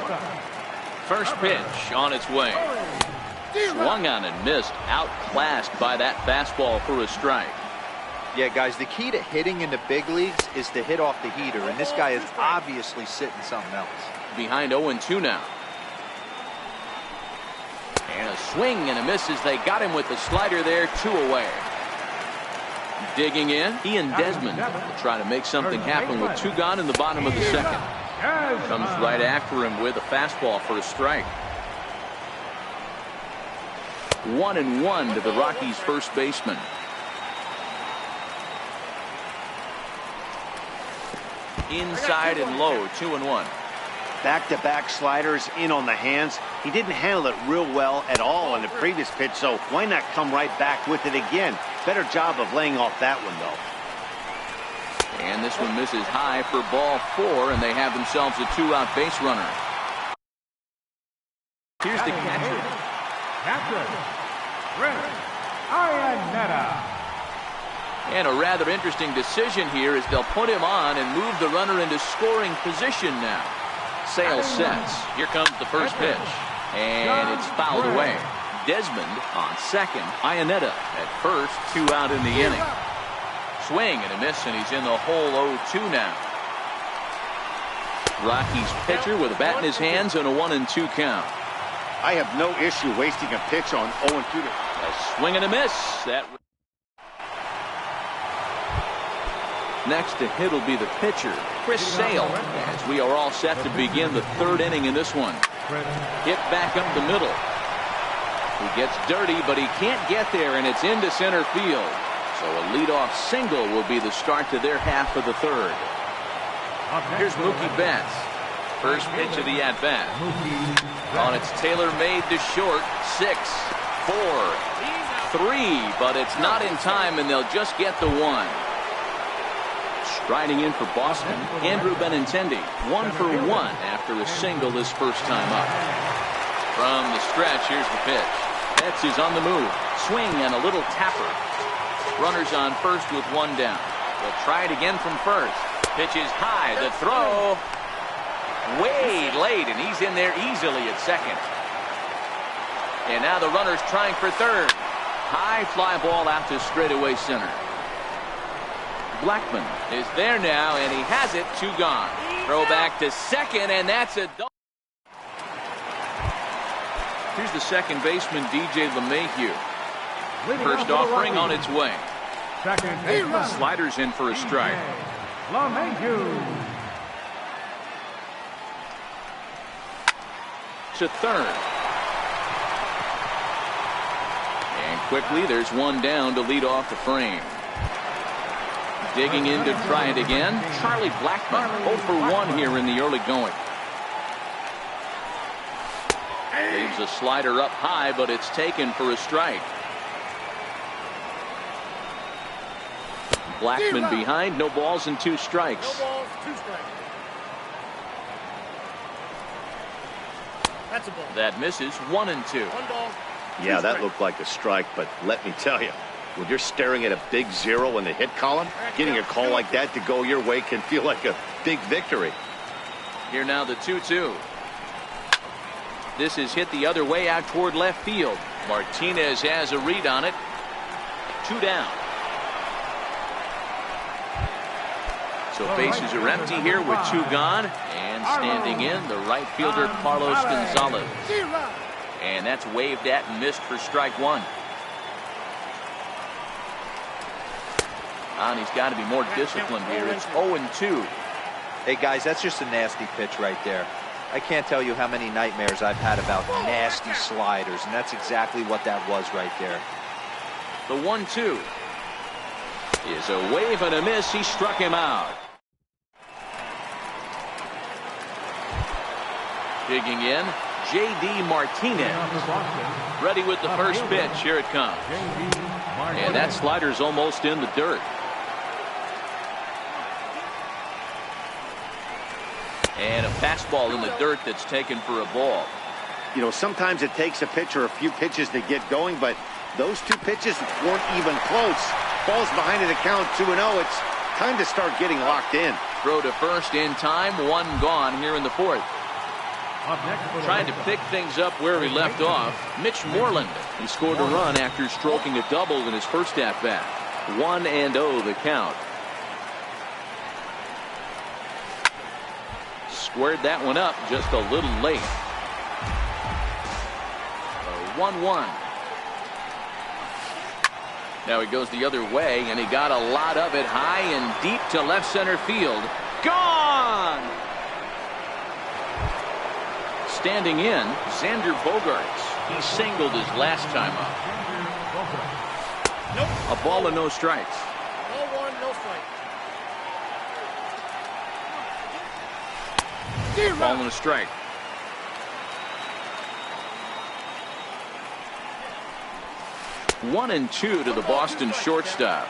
First pitch on its way. Swung on and missed, outclassed by that fastball for a strike. Yeah, guys, the key to hitting in the big leagues is to hit off the heater, and this guy is obviously sitting something else. Behind 0-2 now. And a swing and a miss as they got him with the slider there, 2 away. Digging in, Ian Desmond will try to make something happen with 2 gone in the bottom of the second. Comes right after him with a fastball for a strike. 1-1 to the Rockies' first baseman. Inside and low, 2-1. Back-to-back sliders in on the hands. He didn't handle it real well at all in the previous pitch, so why not come right back with it again? Better job of laying off that one, though. And this one misses high for ball 4, and they have themselves a 2-out base runner. Here's the catcher. And a rather interesting decision here as they'll put him on and move the runner into scoring position now. Sale sets. Here comes the first pitch. And it's fouled away. Desmond on second. Iannetta at first. 2 out in the inning. Swing and a miss, and he's in the hole 0-2 now. Rockies pitcher with a bat in his hands and a 1-2 count. I have no issue wasting a pitch on 0-2. A swing and a miss. That next to hit will be the pitcher, Chris Sale, as we are all set to begin the 3rd inning in this one. Hit back up the middle. He gets dirty, but he can't get there, and it's into center field. So a leadoff single will be the start to their half of the 3rd. Here's Mookie Betts. First pitch of the at-bat. On it's tailor-made to short. 6, 4, 3, but it's not in time, and they'll just get the 1. Striding in for Boston, Andrew Benintendi, 1 for 1 after a single his first time up. From the stretch, here's the pitch. Betts is on the move. Swing and a little tapper. Runners on first with 1 down. They'll try it again from first. Pitch is high. The throw way late, and he's in there easily at second. And now the runner's trying for third. High fly ball out to straightaway center. Blackman is there now, and he has it. 2 gone. Throw back to second, and that's a double. Here's the second baseman, DJ LeMahieu. First offering on its way. Sliders in for a strike. To third. And quickly, there's 1 down to lead off the frame. Digging in to try it again. Charlie Blackmon 0 for 1 here in the early going. Leaves a slider up high, but it's taken for a strike. Blackmon behind, no balls and 2 strikes. No balls, 2 strikes. That's a ball. That misses 1 and 2. 1 ball. Yeah, that looked like a strike, but let me tell you, when you're staring at a big 0 in the hit column, getting a call like that to go your way can feel like a big victory. Here now the 2-2. This is hit the other way out toward left field. Martinez has a read on it. 2 down. So bases are empty here with 2 gone. And standing in, the right fielder Carlos Gonzalez. And that's waved at and missed for strike 1. And he's got to be more disciplined here. It's 0-2. Hey, guys, that's just a nasty pitch right there. I can't tell you how many nightmares I've had about nasty sliders, and that's exactly what that was right there. The 1-2 is a wave and a miss. He struck him out. Digging in, J.D. Martinez. Ready with the first pitch. Here it comes. And that slider's almost in the dirt. And a fastball in the dirt that's taken for a ball. You know, sometimes it takes a pitcher a few pitches to get going, but those 2 pitches weren't even close. Falls behind in the count 2-0. It's time to start getting locked in. Throw to first in time. 1 gone here in the 4th. Trying to pick things up where he left off. Mitch Moreland. He scored a run after stroking a double in his first at bat. 1-0 the count. Squared that one up just a little late. 1-1. Now he goes the other way, and he got a lot of it high and deep to left center field. Gone! Standing in, Xander Bogaerts. He singled his last time up. Nope. A ball and no strikes. Ball 1, no strike. Ball and a strike. One and 2 to the Boston shortstop.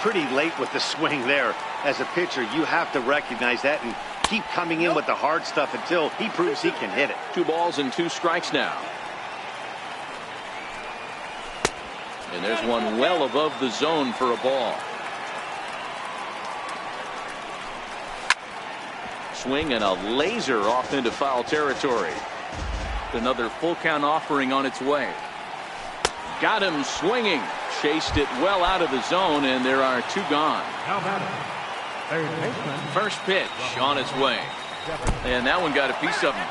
Pretty late with the swing there. As a pitcher, you have to recognize that and keep coming in with the hard stuff until he proves he can hit it. 2 balls and 2 strikes now. And there's one well above the zone for a ball. Swing and a laser off into foul territory. Another full count offering on its way. Got him swinging. Chased it well out of the zone, and there are 2 gone. First pitch on its way. And that one got a piece of him.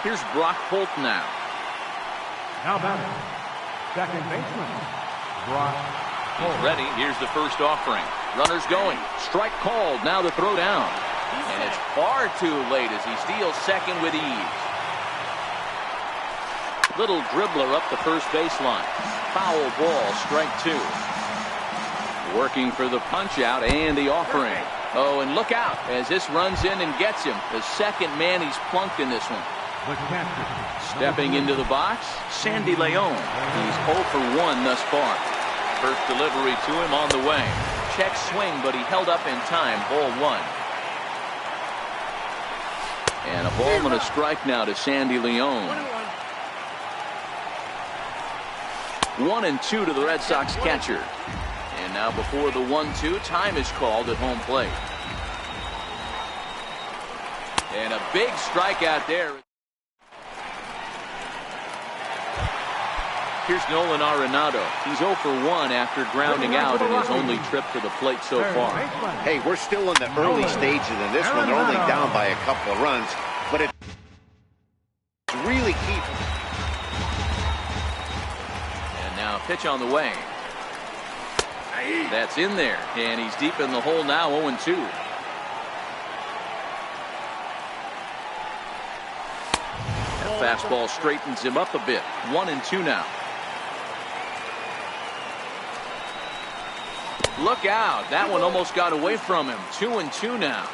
Here's Brock Holt now. Now batting, second baseman, Brock Holt. He's ready. Here's the first offering. Runners going. Strike called. Now the throw down. And it's far too late as he steals second with ease. Little dribbler up the first baseline. Foul ball, strike 2. Working for the punch out and the offering. Oh, and look out as this runs in and gets him. The second man he's plunked in this one. Stepping into the box, Sandy Leon. He's 0 for 1 thus far. First delivery to him on the way. Check swing, but he held up in time. Ball 1. And a ball and a strike now to Sandy Leon. 1 and 2 to the Red Sox catcher. And now before the 1-2, time is called at home plate. And a big strikeout there. Here's Nolan Arenado. He's 0 for 1 after grounding out in his only trip to the plate so far. Hey, we're still in the early stages in this one. They're only down by a couple of runs, but it's really key. And now pitch on the way. That's in there, and he's deep in the hole now, 0-2. That fastball straightens him up a bit. 1-2 now. Look out. That one almost got away from him. 2-2 now.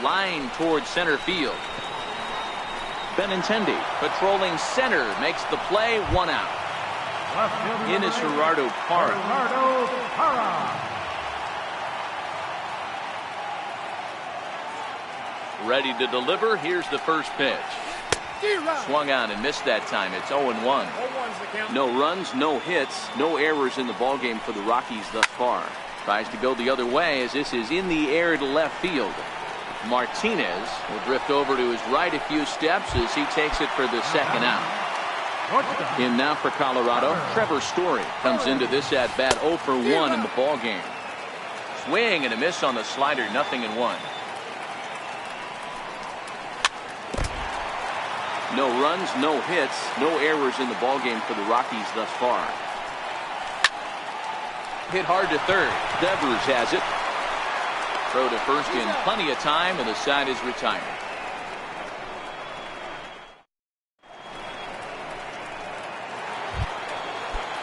Line towards center field. Benintendi patrolling center makes the play. 1 out. In is Gerardo Parra. Ready to deliver. Here's the first pitch. Swung out and missed that time. It's 0-1. No runs, no hits, no errors in the ballgame for the Rockies thus far. Tries to go the other way as this is in the air to left field. Martinez will drift over to his right a few steps as he takes it for the second out. In now for Colorado, Trevor Story comes into this at bat 0 for 1 in the ball game. Swing and a miss on the slider, 0-1. No runs, no hits, no errors in the ball game for the Rockies thus far. Hit hard to third. Devers has it. Throw to first in plenty of time, and the side is retired.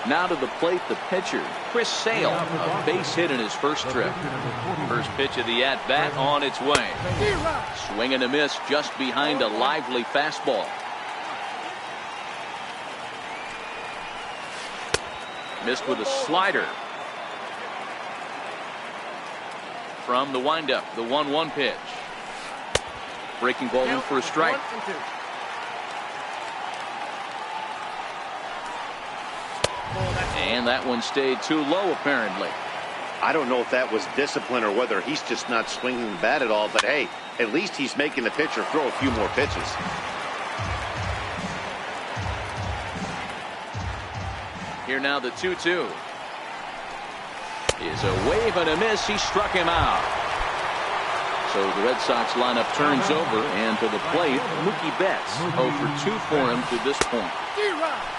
Now to the plate, the pitcher, Chris Sale, a base hit in his first trip. First pitch of the at-bat on its way. Swing and a miss just behind a lively fastball. Missed with a slider. From the windup, the 1-1 pitch. Breaking ball in for a strike. And that one stayed too low, apparently. I don't know if that was discipline or whether he's just not swinging the bat at all, but hey, at least he's making the pitcher throw a few more pitches. Here now the 2-2. Is a wave and a miss. He struck him out. So the Red Sox lineup turns over, and to the plate, Mookie Betts 0 for 2 for him to this point.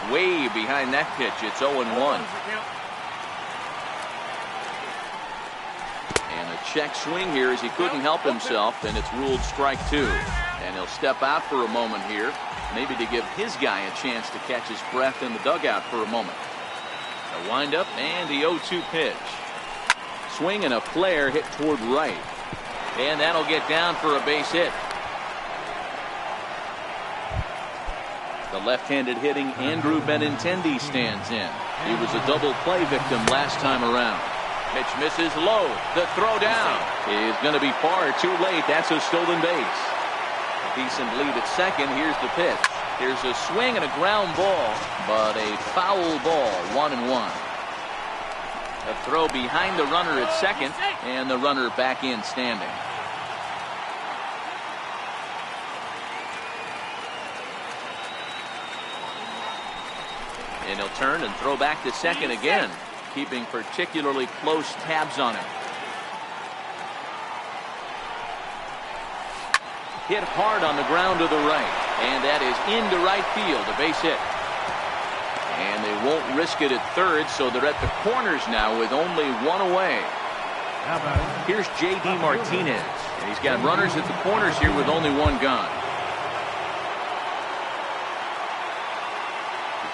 Way behind that pitch. It's 0-1. And a check swing here as he couldn't help himself, and it's ruled strike 2. And he'll step out for a moment here, maybe to give his guy a chance to catch his breath in the dugout for a moment. A windup and the 0-2 pitch. Swing and a flare hit toward right. And that'll get down for a base hit. The left-handed hitting Andrew Benintendi stands in. He was a double play victim last time around. Pitch misses low. The throw down is going to be far too late. That's a stolen base. A decent lead at second. Here's the pitch. Here's a swing and a ground ball, but a foul ball. 1-1. A throw behind the runner at second, and the runner back in standing. And he'll turn and throw back to second again, keeping particularly close tabs on him. Hit hard on the ground to the right, and that is into right field, a base hit. And they won't risk it at third, so they're at the corners now with only one away. Here's J.D. Martinez, and he's got runners at the corners here with only one gone.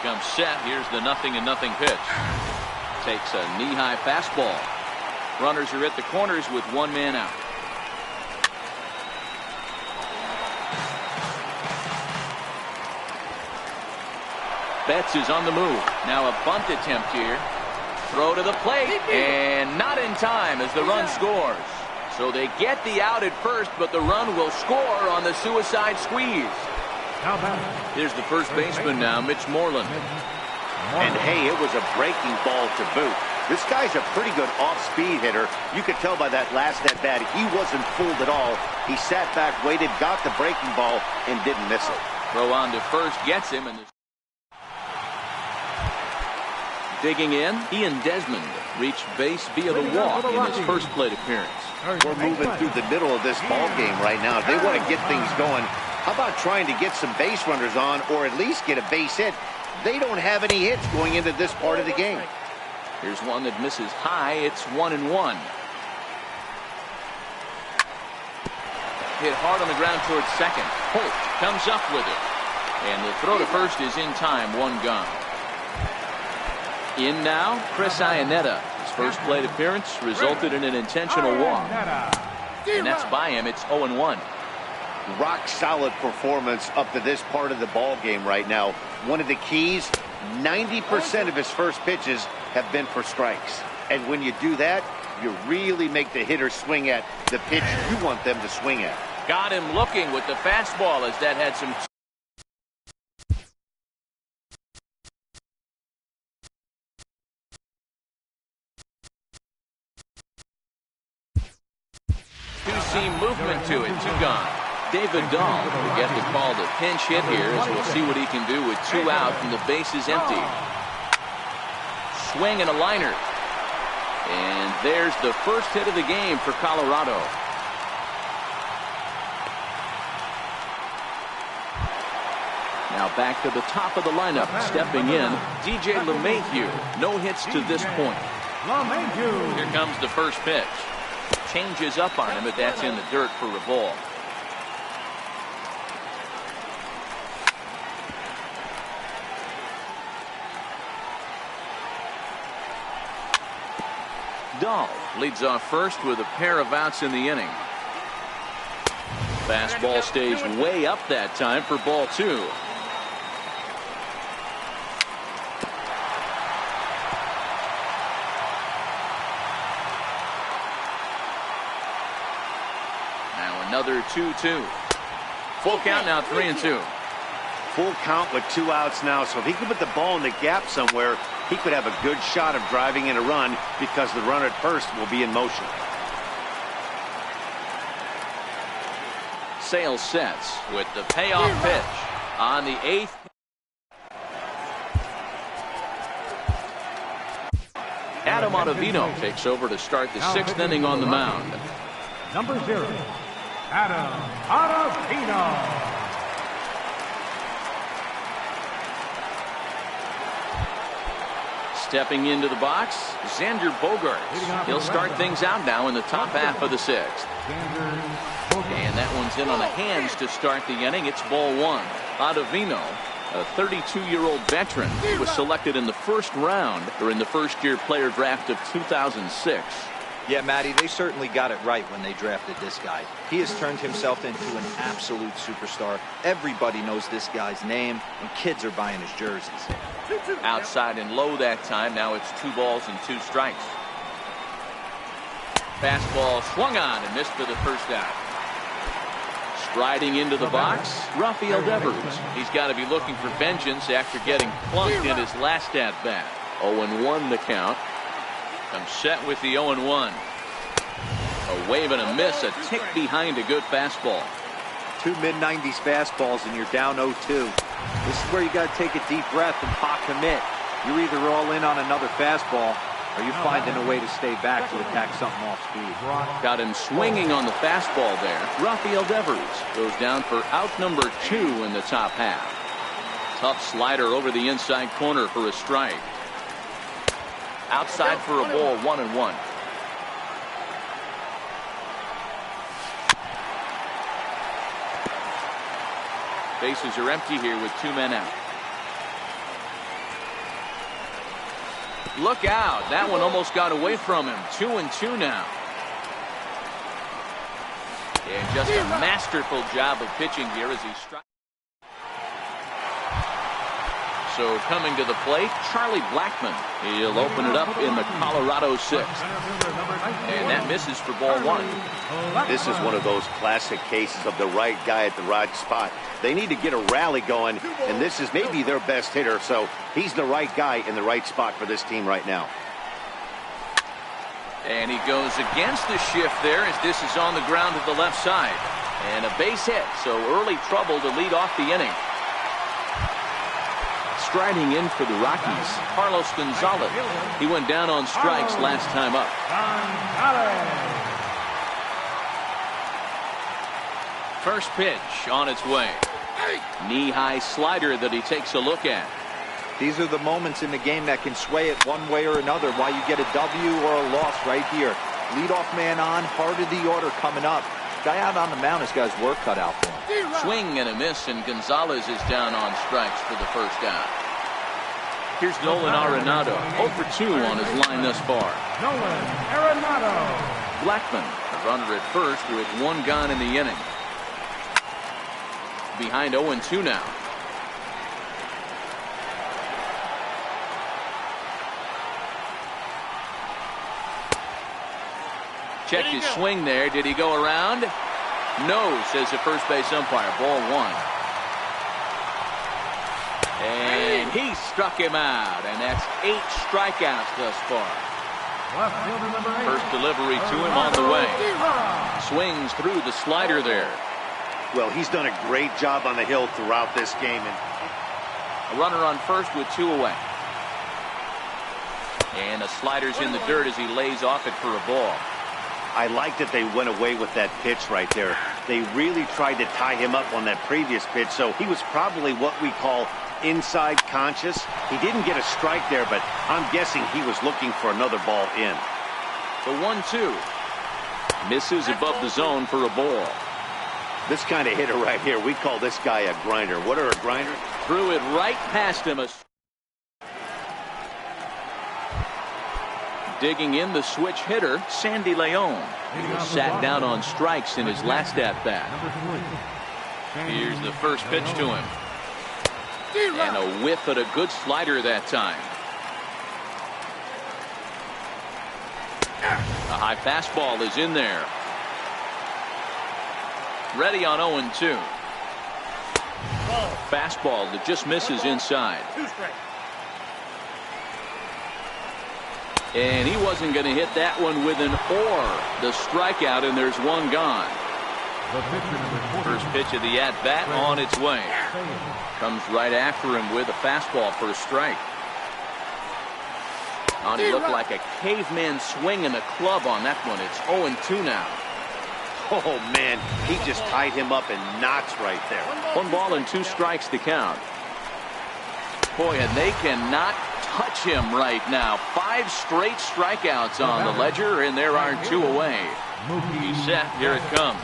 Comes set. Here's the 0-0 pitch. Takes a knee-high fastball. Runners are at the corners with one man out. Betts is on the move. Now a bunt attempt here. Throw to the plate, and not in time as the run scores. So they get the out at first, but the run will score on the suicide squeeze. Here's the first baseman now, Mitch Moreland. And hey, it was a breaking ball to boot. This guy's a pretty good off-speed hitter. You could tell by that last at-bat he wasn't fooled at all. He sat back, waited, got the breaking ball, and didn't miss it. Throw on to first, gets him. And digging in, Ian Desmond reached base via the walk in his first plate appearance. We're moving through the middle of this ball game right now. If they want to get things going, how about trying to get some base runners on, or at least get a base hit? They don't have any hits going into this part of the game. Here's one that misses high. It's 1-1. Hit hard on the ground towards second. Holt comes up with it. And the throw to first is in time. One gone. In now, Chris Iannetta. His first plate appearance resulted in an intentional walk. And that's by him. It's 0-1. Rock solid performance up to this part of the ball game right now. One of the keys, 90% of his first pitches have been for strikes. And when you do that, you really make the hitter swing at the pitch you want them to swing at. Got him looking with the fastball as that had some... two-seam movement to it. Two gone. David Dahl will get the call to pinch hit here as we'll see what he can do with 2 out and the base is empty. Swing and a liner. And there's the first hit of the game for Colorado. Now back to the top of the lineup. Stepping in, DJ LeMahieu. No hits to this point. Here comes the first pitch. Changes up on him, but that's in the dirt for a ball. Dahl leads off first with a pair of outs in the inning. Fastball stays way up that time for ball 2. Now another 2-2. Full count now, 3-2. Full count with 2 outs now, so if he could put the ball in the gap somewhere, he could have a good shot of driving in a run because the runner at first will be in motion. Sale sets with the payoff pitch on the 8th. Adam Ottavino takes over to start the 6th inning on the mound. Number 0, Adam Ottavino. Stepping into the box, Xander Bogaerts. He'll start things out now in the top half of the 6th. And that one's in on the hands to start the inning. It's ball 1. Ottavino, a 32-year-old veteran, was selected in the first round during the first-year player draft of 2006. Yeah, Matty, they certainly got it right when they drafted this guy. He has turned himself into an absolute superstar. Everybody knows this guy's name, and kids are buying his jerseys. Outside and low that time. Now it's 2 balls and 2 strikes. Fastball swung on and missed for the first out. Striding into the box, Rafael Devers. He's got to be looking for vengeance after getting plunked in his last at-bat. 0-1 the count. Comes set with the 0-1. A wave and a miss, a tick behind a good fastball. 2 mid-90s fastballs and you're down 0-2. This is where you got to take a deep breath and pot commit. You're either all in on another fastball or you're finding a way to stay back to attack something off speed. Got him swinging on the fastball there. Rafael Devers goes down for out number 2 in the top half. Tough slider over the inside corner for a strike. Outside for a ball, 1-1. Bases are empty here with 2 men out. Look out. That one almost got away from him. 2-2 now. And just a masterful job of pitching here as he strikes. So coming to the plate, Charlie Blackmon. He'll open it up in the Colorado 6th. And that misses for ball 1. This is one of those classic cases of the right guy at the right spot. They need to get a rally going, and this is maybe their best hitter, so he's the right guy in the right spot for this team right now. And he goes against the shift there as this is on the ground to the left side. And a base hit, so early trouble to lead off the inning. Striding in for the Rockies, Carlos Gonzalez. He went down on strikes last time up. First pitch on its way. Knee-high slider that he takes a look at. These are the moments in the game that can sway it one way or another. Why you get a W or a loss right here. Leadoff man on, heart of the order coming up. Guy out on the mound has got his work cut out for him. Swing and a miss, and Gonzalez is down on strikes for the first out. Here's Nolan Arenado, 0 for 2 on his line thus far. Nolan Arenado. Blackman, a runner at first with 1 gone in the inning. Behind 0-2 now. Checked his swing there. Did he go around? No, says the first base umpire. Ball 1. And he struck him out. And that's 8 strikeouts thus far. Left fielder number 8. First delivery to him on the way. Swings through the slider there. Well, he's done a great job on the hill throughout this game. A runner on first with 2 away. And the slider's in the dirt as he lays off it for a ball. I like that they went away with that pitch right there. They really tried to tie him up on that previous pitch, so he was probably what we call inside conscious. He didn't get a strike there, but I'm guessing he was looking for another ball in. The 1-2. Misses above the zone for a ball. This kind of hitter right here, we call this guy a grinder. What are a grinder? Threw it right past him. Digging in the switch hitter, Sandy Leon. He sat down on strikes in his last at-bat. Here's the first pitch to him. And a whiff at a good slider that time. A high fastball is in there. Ready on 0-2. Fastball that just misses inside. And he wasn't going to hit that one with an or. The strikeout, and there's 1 gone. First pitch of the at-bat on its way. Comes right after him with a fastball for a strike. Oh, he looked like a caveman swinging a club on that one. It's 0-2 now. Oh, man, he just tied him up in knots right there. 1 ball and 2 strikes to count. Boy, and they cannot touch him right now. 5 straight strikeouts on the ledger, and there are 2 away. He's set. Here it comes.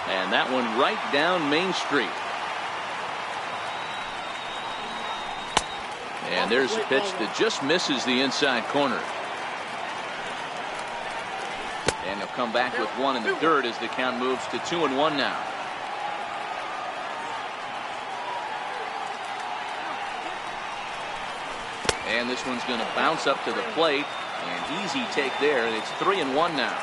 And that one right down Main Street. And there's a pitch that just misses the inside corner. And he'll come back with 1 in the third as the count moves to 2-1 now. And this one's going to bounce up to the plate. And easy take there. It's 3-1 now.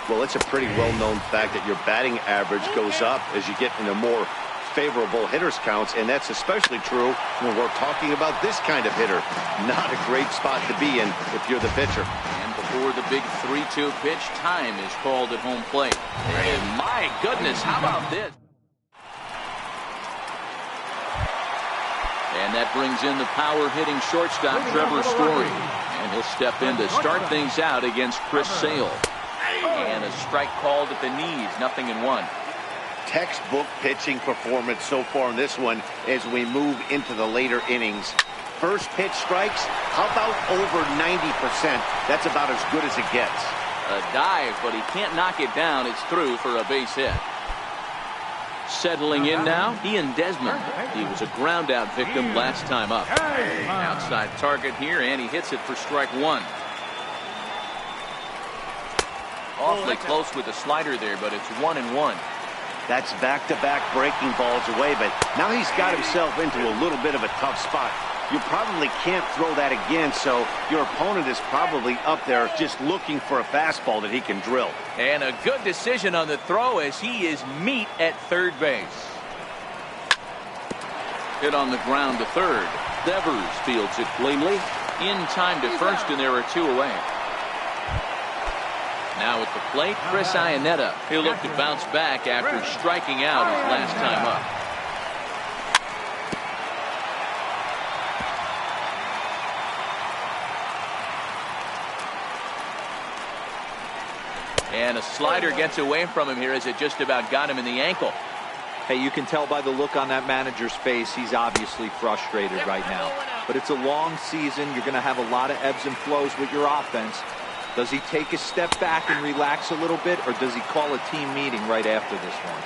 Well, it's a pretty well-known fact that your batting average goes up as you get into more favorable hitters counts, and that's especially true when we're talking about this kind of hitter. Not a great spot to be in if you're the pitcher. And before the big 3-2 pitch, time is called at home plate. And my goodness, how about this? And that brings in the power-hitting shortstop, Trevor Story. And he'll step in to start things out against Chris Sale. And a strike called at the knees, 0-1. Textbook pitching performance so far in this one as we move into the later innings. First pitch strikes, how about over 90%? That's about as good as it gets. A dive, but he can't knock it down. It's through for a base hit. Settling in now, Ian Desmond. He was a ground-out victim last time up. Outside target here, and he hits it for strike 1. Awfully close with the slider there, but it's 1-1. That's back-to-back breaking balls away, but now he's got himself into a little bit of a tough spot. You probably can't throw that again, so your opponent is probably up there just looking for a fastball that he can drill. And a good decision on the throw as he is meat at third base. Hit on the ground to third. Devers fields it cleanly. In time to first, and there are 2 away. Now at the plate, Chris Iannetta. He'll look to bounce back after striking out his last time up. And a slider gets away from him here as it just about got him in the ankle. Hey, you can tell by the look on that manager's face, he's obviously frustrated right now. But it's a long season. You're going to have a lot of ebbs and flows with your offense. Does he take a step back and relax a little bit, or does he call a team meeting right after this one?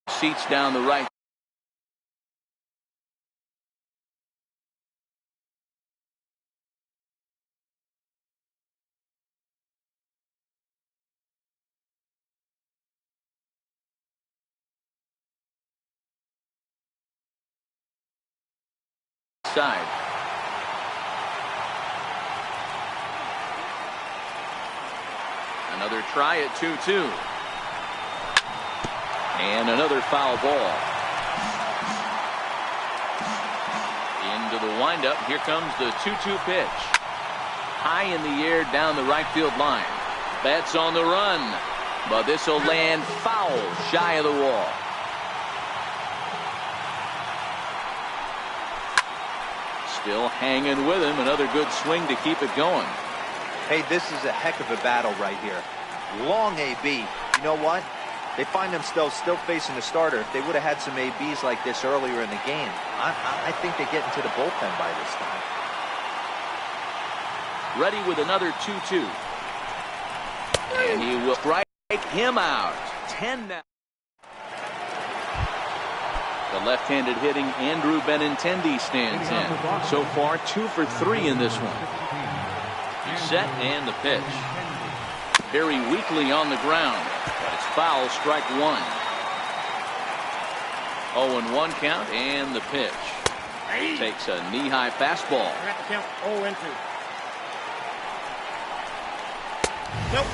Seats down the right. Side. Another try at 2-2. And another foul ball. Into the windup. Here comes the 2-2 pitch. High in the air down the right field line. Betts on the run. But this will land foul shy of the wall. Still hanging with him. Another good swing to keep it going. Hey, this is a heck of a battle right here. Long AB. You know what? They find themselves still facing the starter. If they would have had some ABs like this earlier in the game, I think they get into the bullpen by this time. Ready with another 2-2. And he will strike him out. 10 now. The left-handed hitting Andrew Benintendi stands in. So far, 2 for 3 in this one. He's set and the pitch. Very weakly on the ground, but it's foul, strike 1. 0-1 count and the pitch. Takes a knee-high fastball.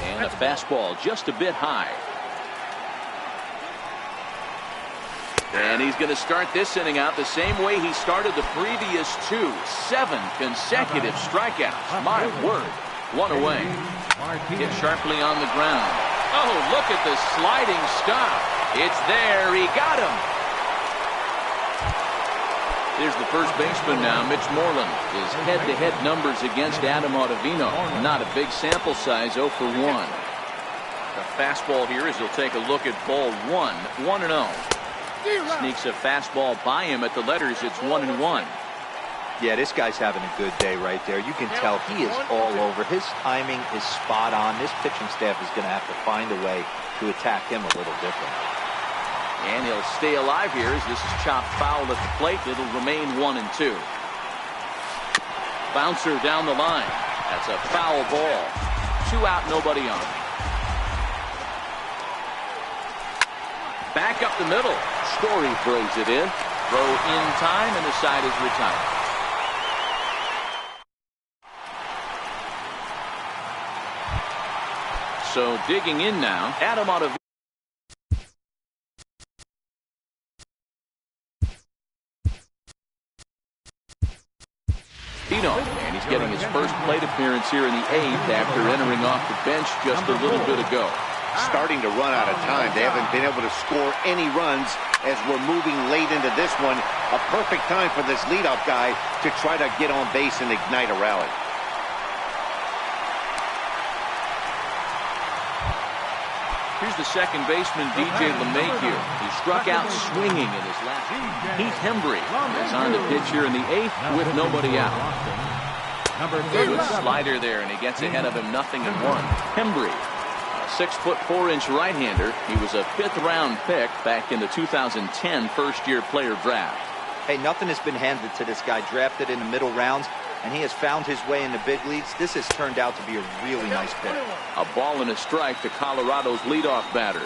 And a fastball just a bit high. And he's going to start this inning out the same way he started the previous 2. 7 consecutive strikeouts. My word. 1 away. Hit sharply on the ground. Oh, look at the sliding stop. It's there. He got him. Here's the first baseman now, Mitch Moreland. His head-to-head numbers against Adam Ottavino. Not a big sample size, 0 for 1. The fastball here as he'll take a look at ball 1. 1-0. Sneaks a fastball by him at the letters. It's 1-1. Yeah, this guy's having a good day right there. You can tell he is all over. His timing is spot on. This pitching staff is going to have to find a way to attack him a little different. And he'll stay alive here as this is chopped foul at the plate. It'll remain 1-2. Bouncer down the line. That's a foul ball. 2 out, nobody on. Back up the middle. Story throws it in. Throw in time, and the side is retired. So digging in now, Adam Ottavino. And he's getting his first plate appearance here in the 8th after entering off the bench just a little bit ago. Starting to run out of time. They haven't been able to score any runs as we're moving late into this one. A perfect time for this leadoff guy to try to get on base and ignite a rally. Here's the second baseman, DJ LeMahieu. He struck out swinging in his last. Heath Hembry is on the pitch here in the 8th with nobody out. Good slider there, and he gets ahead of him 0-1. Hembry, a 6'4" right-hander. He was a 5th-round pick back in the 2010 first-year player draft. Hey, nothing has been handed to this guy. Drafted in the middle rounds, and he has found his way in the big leagues. This has turned out to be a really nice pick. A ball and a strike to Colorado's leadoff batter.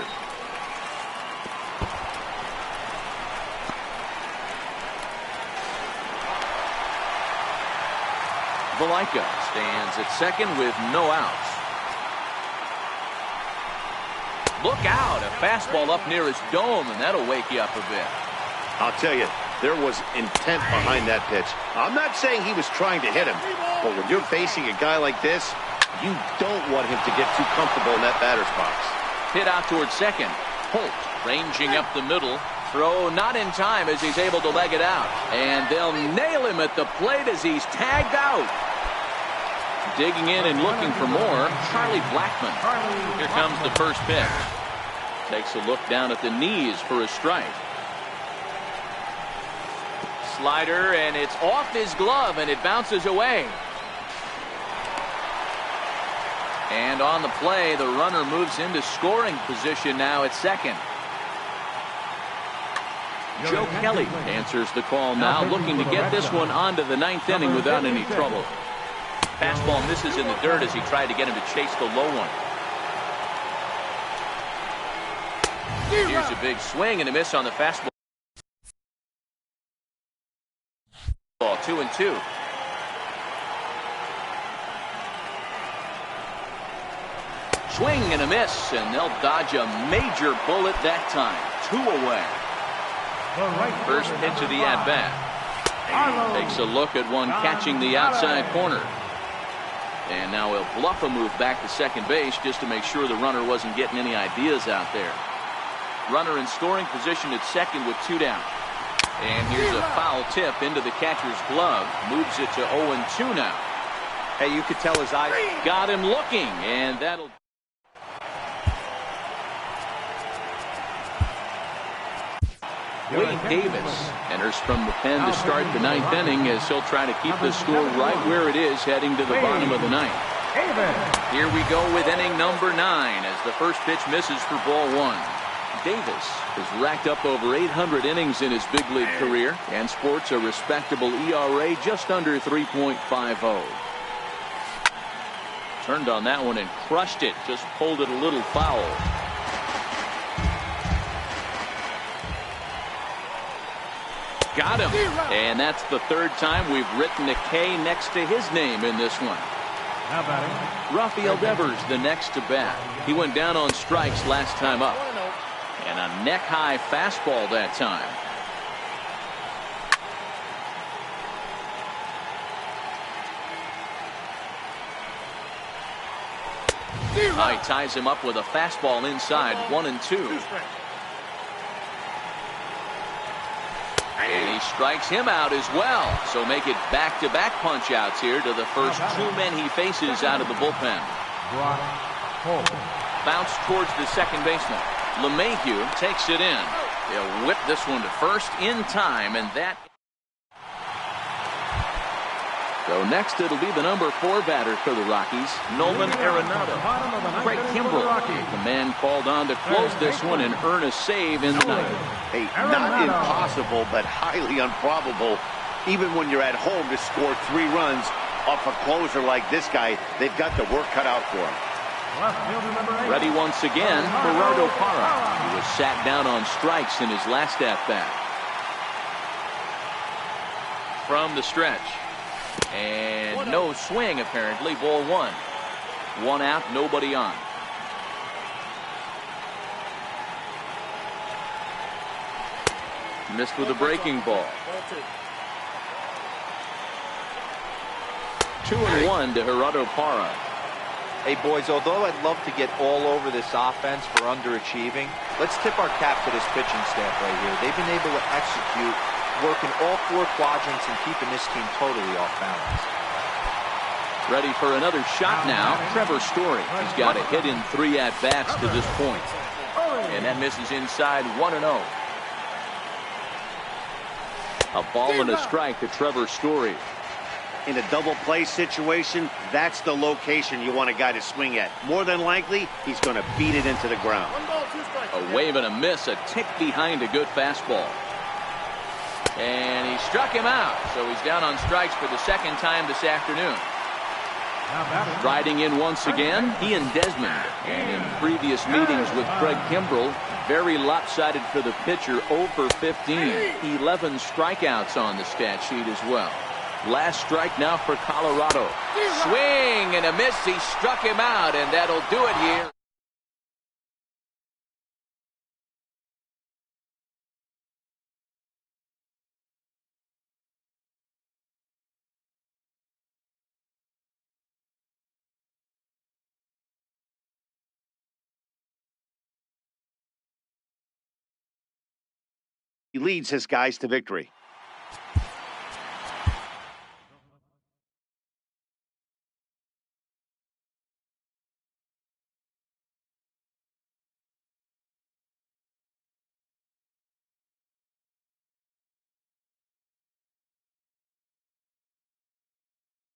Valaika stands at second with no outs. Look out, a fastball up near his dome, and that'll wake you up a bit. I'll tell you, there was intent behind that pitch. I'm not saying he was trying to hit him, but when you're facing a guy like this, you don't want him to get too comfortable in that batter's box. Hit out towards second. Holt ranging up the middle. Throw not in time as he's able to leg it out. And they'll nail him at the plate as he's tagged out. Digging in and looking for more, Charlie Blackmon. Here comes the first pitch. Takes a look down at the knees for a strike. slider, and it's off his glove, and it bounces away. And on the play, the runner moves into scoring position now at second. Joe Kelly answers the call now, looking to get this one onto the ninth inning without any trouble. Fastball misses in the dirt as he tried to get him to chase the low one. Here's a big swing and a miss on the fastball. 2-2. Swing and a miss, and they'll dodge a major bullet that time. 2 away. First pitch of the at-bat. Takes a look at one catching the outside corner. And now he'll bluff a move back to second base just to make sure the runner wasn't getting any ideas out there. Runner in scoring position at second with 2 down. And here's a foul tip into the catcher's glove. Moves it to 0-2 now. Hey, you could tell his eyes. Got him looking, and that'll... Wade Davis enters from the pen to start the ninth inning as he'll try to keep the score right where it is heading to the bottom of the ninth. Here we go with inning number 9 as the first pitch misses for ball 1. Davis has racked up over 800 innings in his big league career and sports a respectable ERA just under 3.50. Turned on that one and crushed it, just pulled it a little foul. Got him. And that's the third time we've written a K next to his name in this one. Rafael Devers the next to bat. He went down on strikes last time up. And a neck-high fastball that time. He ties him up with a fastball inside, 1-2. And he strikes him out as well. So make it back-to-back punch-outs here to the first 2 men he faces out of the bullpen. Bounce towards the second baseman. LeMahieu takes it in. He'll whip this one to first in time, and that... So next it'll be the number 4 batter for the Rockies, Nolan Arenado. Craig Kimbrell, the man called on to close this one and earn a save in the ninth. Hey, not impossible, but highly improbable. Even when you're at home to score 3 runs off a closer like this guy, they've got the work cut out for him. Ready once again, Gerardo Parra, who was sat down on strikes in his last at-bat. From the stretch. And no swing, apparently. Ball 1. 1 out, nobody on. Missed with a breaking ball. 2-1 to Gerardo Parra. Hey, boys, although I'd love to get all over this offense for underachieving, let's tip our cap to this pitching staff right here. They've been able to execute, working all 4 quadrants and keeping this team totally off balance. Ready for another shot now, Trevor Story. He's got a hit in 3 at-bats to this point. And that misses inside, 1-0. A ball and a strike to Trevor Story. In a double play situation, that's the location you want a guy to swing at. More than likely, he's going to beat it into the ground. A wave and a miss, a tick behind a good fastball. And he struck him out, so he's down on strikes for the second time this afternoon. Riding in once again, Ian Desmond. And in previous meetings with Craig Kimbrell, very lopsided for the pitcher, 0 for 15. 11 strikeouts on the stat sheet as well. Last strike now for Colorado. Swing and a miss. He struck him out, and that'll do it here. He leads his guys to victory.